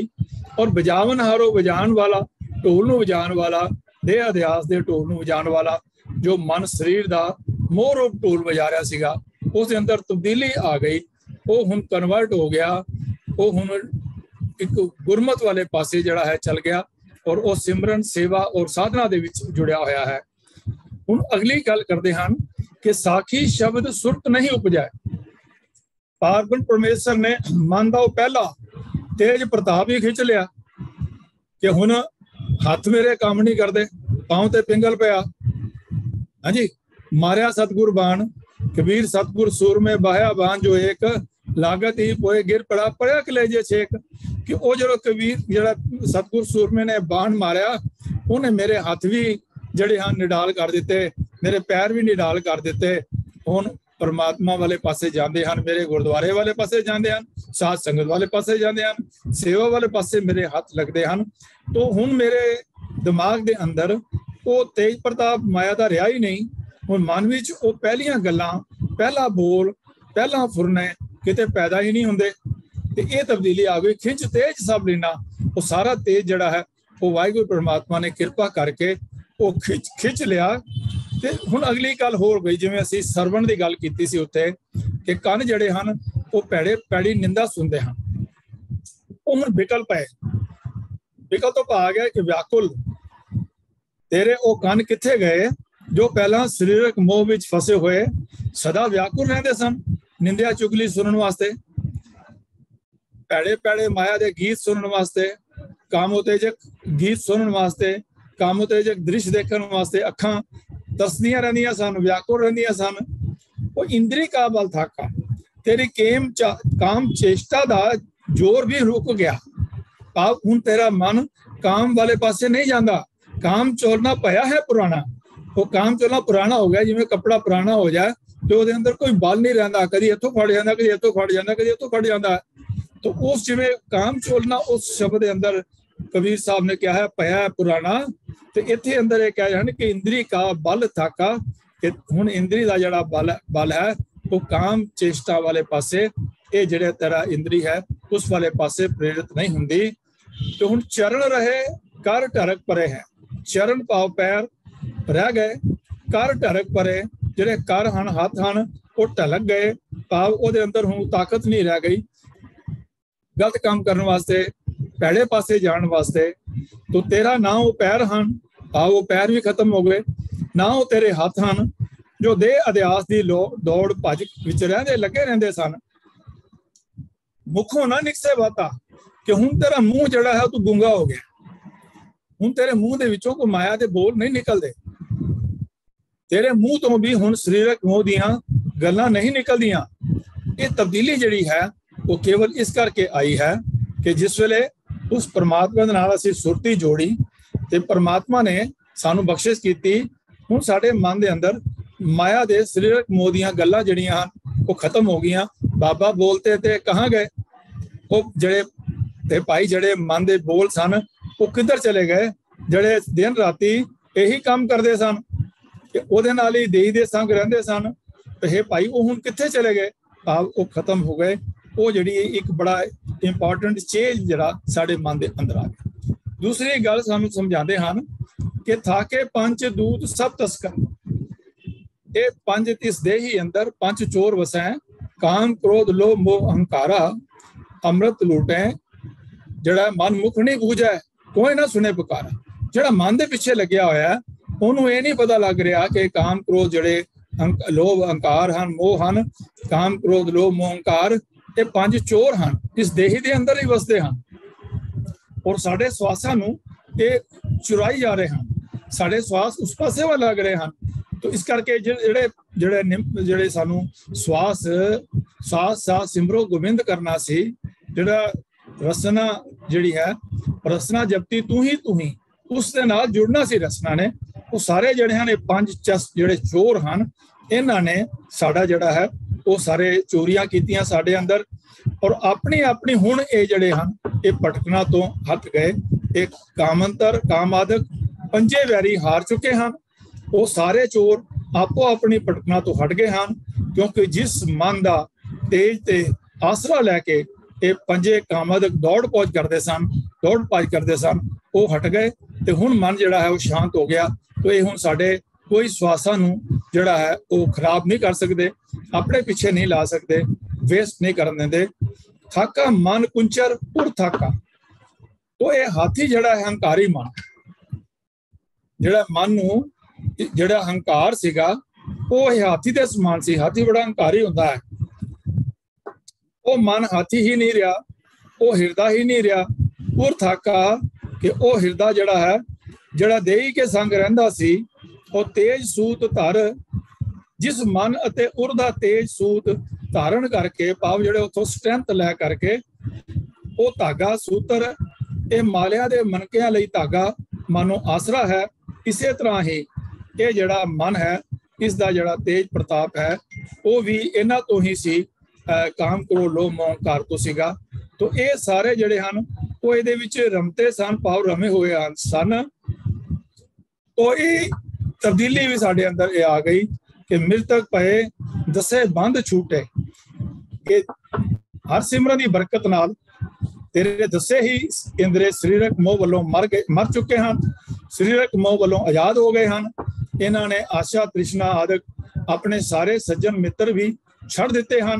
और वजावन हारो वजाण वाला, ढोल नूं वजाण वाला, देह अध्यास दे ढोल नूं वजाण वाला, जो मन शरीर का मोह रूप ढोल वजा रहा सीगा, उस दे अंदर तब्दीली आ गई। वो हुण कन्वर्ट हो गया, वो हुण एक गुरमत वाले पासे जिहड़ा है चल गया, और वो सिमरन सेवा और साधना दे विच जुड़िया होया है। हुण अगली गल करदे हन कि साखी शब्द सुरत नहीं उपजाए। पारबन परमेश्वर ने मन का पहला तेज प्रताप ही खिंच लिया कि हुण हाथ मेरे काम नहीं करते, पांव ते पिंगल पिया। हाँ जी, मारिया सतगुर बाण, कबीर सतगुर सूर में बाया बाण, जो एक लागत ही पोए गिर पड़ा पड़िया कलेजे छेक। कि वो जो कबीर जिहड़ा सतगुर सूरमे ने बाण मारिया, उन्हें मेरे हाथ भी जड़े हाँ निडाल कर दिते, मेरे पैर भी निडाल कर दिते। हुण परमात्मा वाले पासे जाते हैं, मेरे गुरुद्वारे वाले पासे जाते हैं, साध संगत वाले पासे जाते हैं, सेवा वाले पासे मेरे हाथ लगते हैं। तो हुण मेरे दिमाग के अंदर वो तेज प्रताप माया का रहा ही नहीं। हुण मन विच वो पहलियां गल्लां, पहला बोल, पहला फुरने किते पैदा ही नहीं हुंदे। ते ये तब्दीली आ गई। खिंच तेज सब लीना, वो सारा तेज जड़ा है वो वाहिगुरू परमात्मा ने कृपा करके वो खिंच लिया। ते हुण अगली गल होर गई, जिवें असीं सरवण की गल कीती सी उत्ते कि कन जड़े हन वो पैड़ी निंदा सुनते हैं। वो हुण विकल्प है, विकल्प तो आ गया कि व्याकुल तेरे वो कन कित्थे गए जो पहला शरीरक मोह विच फसे हुए सदा व्याकुल रहंदे सन निंदिया चुगली सुनने वास्ते, पैड़े पैड़े माया दे गीत सुनने वास्ते, कामोतेजक गीत सुनने वास्ते, कामोतेजक दृश्य देखने वास्ते अखां तरसदियां रहिंदियां सन, व्याकुल रहिंदियां सन। वो इंद्री का बल थाका, तेरी काम चेष्टा दा जोर भी रुक गया। भाव हुण तेरा मन काम वाले पासे नहीं जाता। काम चोलना पया है पुराना, वो काम चोलना पुराना हो गया। जिवें कपड़ा पुराना हो जाए तो उसके अंदर कोई बल नहीं रहिंदा, कदी इत्थों फट जांदा, कदी इत्थों फट जांदा, कदी इत्थों फट जांदा। तो उस जिवें काम चोलना उस शब्द के अंदर कबीर साहब ने कहा है पया है पुराना। तो इत्थे अंदर ये कह जान कि इंद्री का बल थाका, कि हुण इंद्री का जिहड़ा बल है वो काम चेष्टा वाले पासे, ये जिहड़े तेरा इंद्री है उस वाले पासे प्रेरित नहीं हुंदी। तो हुण चरण रहे कर ढरक परे है, चरण पाव पैर रह गए, कर ढरक परे जिहड़े कर हन हथ हन वो ढलक गए। भाव उहदे अंदर हुण ताकत नहीं रह गई गलत काम करने वास्ते, पैड़े पासे जाने वास्ते। तो तेरा ना वो पैर हन, भाव वो पैर भी खत्म हो गए, ना वो तेरे हाथ हन जो देह अध्यास की दौड़ भज विच रहिंदे लगे रहिंदे सन। मुखों ना निकसे बाता, कि हुण तेरा मुंह जड़ा है तू गूंगा हो गया, हुण तेरे मुंह दे विचों कोई माया दे बोल नहीं निकलदे, तेरे मुंह तो भी हुण शरीरक मोह दियां गल्लां नहीं निकलदियां। ये तब्दीली जिहड़ी है वो केवल इस करके आई है कि जिस वेले उस परमात्मा दे नाल असीं सुरती जोड़ी ते परमात्मा ने सानू बख्शिश कीती, हुण साडे मन दे अंदर माया दे शरीरक मोह दियां गल्लां जिहड़ियां वो खत्म हो गईयां। बाबा बोलते थे कहाँ गए, वो जड़े ते भाई जड़े मन दे बोल सन वो किधर चले गए, जड़े दिन राती यही काम करते सन कि उहदे नाल ही देही दे संग रहिंदे सन। तो हे भाई वो हुण कित्थे चले गए, भाव वो खत्म हो गए। वो जिहड़ी एक बड़ा इंपॉर्टेंट चेंज जिहड़ा साडे मन दे अंदर आ गया। दूसरी गल सानू समझाते हैं कि थाके पंच दूत सब तस्कर, ये पंज तिस दे ही अंदर पंच चोर वसै, काम क्रोध लोभ मोह अहंकारा अमृत लूटे, जिहड़ा मन मुख नहीं बूझे कोई ना सुने पुकारा। जिहड़ा मन दे पिछे लग्या होया उन्होंने ये नहीं पता लग रहा कि काम क्रोध जिहड़े लोभ अहंकार हैं, मोह हैं, काम क्रोध लोभ मोह अहंकार, ये 5 चोर हैं, इस देही के अंदर ही वसते हैं और साढ़े श्वासां नूं ये चुराई जा रहे हैं, साढ़े श्वास उस पासे वाल लग रहे हैं। तो इस करके ਜਿਹੜੇ ਸਾਨੂੰ ਸਾਹ सिमरो गोबिंद करना सी, ਜਿਹੜਾ रसना ਜਿਹੜੀ है रसना जपती तू ही उस दे नाल जुड़ना सी रसना ने। वो सारे ਜਿਹੜੇ ਹਨ 5 ਜਿਹੜੇ चोर हैं, इन्हां ने साडा ਜਿਹੜਾ है वो सारे चोरियां कीतियां साडे अंदर और अपनी अपनी हुण ये ਜਿਹੜੇ ਹਨ ये भटकना तो हट गए। एक कामंतर कामादक पंजे वैरी हार चुके हैं। वो सारे चोर आपो अपनी भटकना तो हट गए हैं, क्योंकि जिस मन का तेज ते आसरा लैके ये पंजे कामादक दौड़ पहुँच करते सन, दौड़ भज करते सन, वो हट गए तो हुण मन जिहड़ा है वो शांत हो गया। तो ये हुण साडे कोई श्वासां नूं जिहड़ा है वो खराब नहीं कर सकते, अपने पीछे नहीं ला सकते, वेस्ट नहीं करन देंदे। थाका मन कुंचर उर थाका, तो ये हाथी जिहड़ा है हंकारी मन, जिहड़ा मन नूं जिहड़ा हंकार सीगा वो हाथी दे समान सी। हाथी बड़ा हंकारी हुंदा है, वो मन हाथी ही नहीं रहा, वो हिरदा ही नहीं रहा। उर थाका कि वो हिरदा जिहड़ा है जिहड़ा देही के संग रहिंदा सी, वो तेज सूत धर, जिस मन अते उर दा तेज सूत धारण करके भाव जिहड़े उथों स्ट्रेंथ लै करके वो धागा सूत्र ये मालिया दे मनकियां लई धागा मानो आसरा है। इसे तरह ही ये जिहड़ा मन है इसका जिहड़ा तेज प्रताप है वो भी इन्हां तो ही सी, काम क्रोध लोभ मोह अहंकार तो सीगा। तो ये सारे जिहड़े हन वो इहदे विच रमते सन, भाव रमे हुए सन। तो ये तब्दीली भी साडे अंदर ये आ गई कि मृतक पए दसे बंद छूटे, कि हर सिमरन की बरकत नाल तेरे दसे ही इंद्रे शरीरक मोह वालों मर चुके हैं, शरीरक मोह वालों आजाद हो गए हैं। इन्हों ने आशा तृष्णा आदक अपने सारे सज्जन मित्र भी छड़ दिते हैं।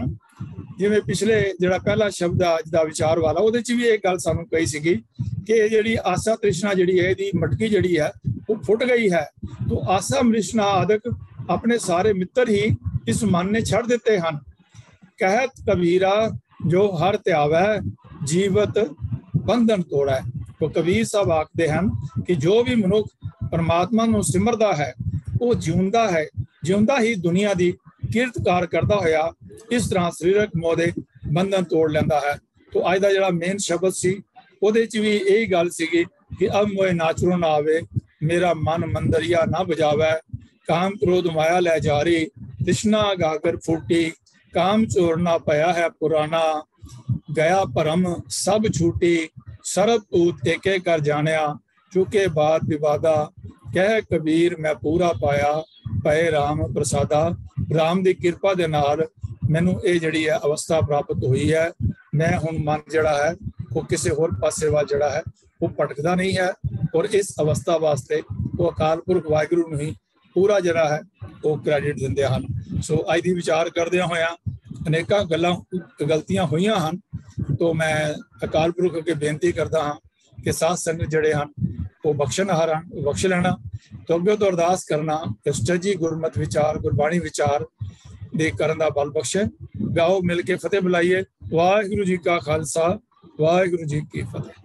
जिवें पिछले जिहड़ा पहला शब्द अज दा विचार वाला उहदे च भी एक गल सानूं कही सीगी कि जिहड़ी आशा तृष्णा जिहड़ी है इहदी मटकी जिहड़ी है वो फुट गई है। तो आशा तृष्णा आदक अपने सारे मित्र ही इस मन ने छड़ दिते हैं। कहत कबीरा जो हर त्यावै जीवत बंधन तोड़ा। तो कबीर साहब आखते हैं कि जो भी मनुख परमात्मा नूं सिमरदा है वो जिउंदा है, जिउंदा ही दुनिया की किरतकार करता होया इस तरह शरीरक मोह दे बंधन तोड़ लैंदा है। तो अज दा जिहड़ा मेन शब्द सी उहदे च भी यही गल सीगी कि अब मोए नाचरो ना आवे, मेरा मन मंदरिया ना बजावे, काम क्रोध माया लै जारी, तृष्णा गागर फूटी, काम चोरना पया है पुराना, गया परम सब छूटी, सरब तूत एके कर जानिया, चुके बात विवादा, कह कबीर मैं पूरा पाया, पए राम प्रसादा। राम की कृपा दे नाल मैनू ये जिहड़ी है अवस्था प्राप्त हुई है। मैं हुण मन जिहड़ा है वो किसी होर पासे वाल जिहड़ा है वो भटकदा नहीं है और इस अवस्था वास्ते वो अकाल पुरख वाहिगुरू नूं ही पूरा जिहड़ा है वो क्रेडिट दिंदे हन। सो अज दी विचार करदिआं होइआं अनेकां गलतियां होईआं हन। तो मैं अकाल पुरख अगे बेनती करदा हाँ कि साध संगत जिहड़े हन वो बख्शनहार हन, बख्श लेना। तो अगे तो अरदास करना कि सच्ची गुरमत विचार गुरबाणी विचार दे करन दा बल बख्शे। गाओ मिल के फतेह बुलाइए। वाहिगुरू जी का खालसा वाहिगुरू जी की फतेह।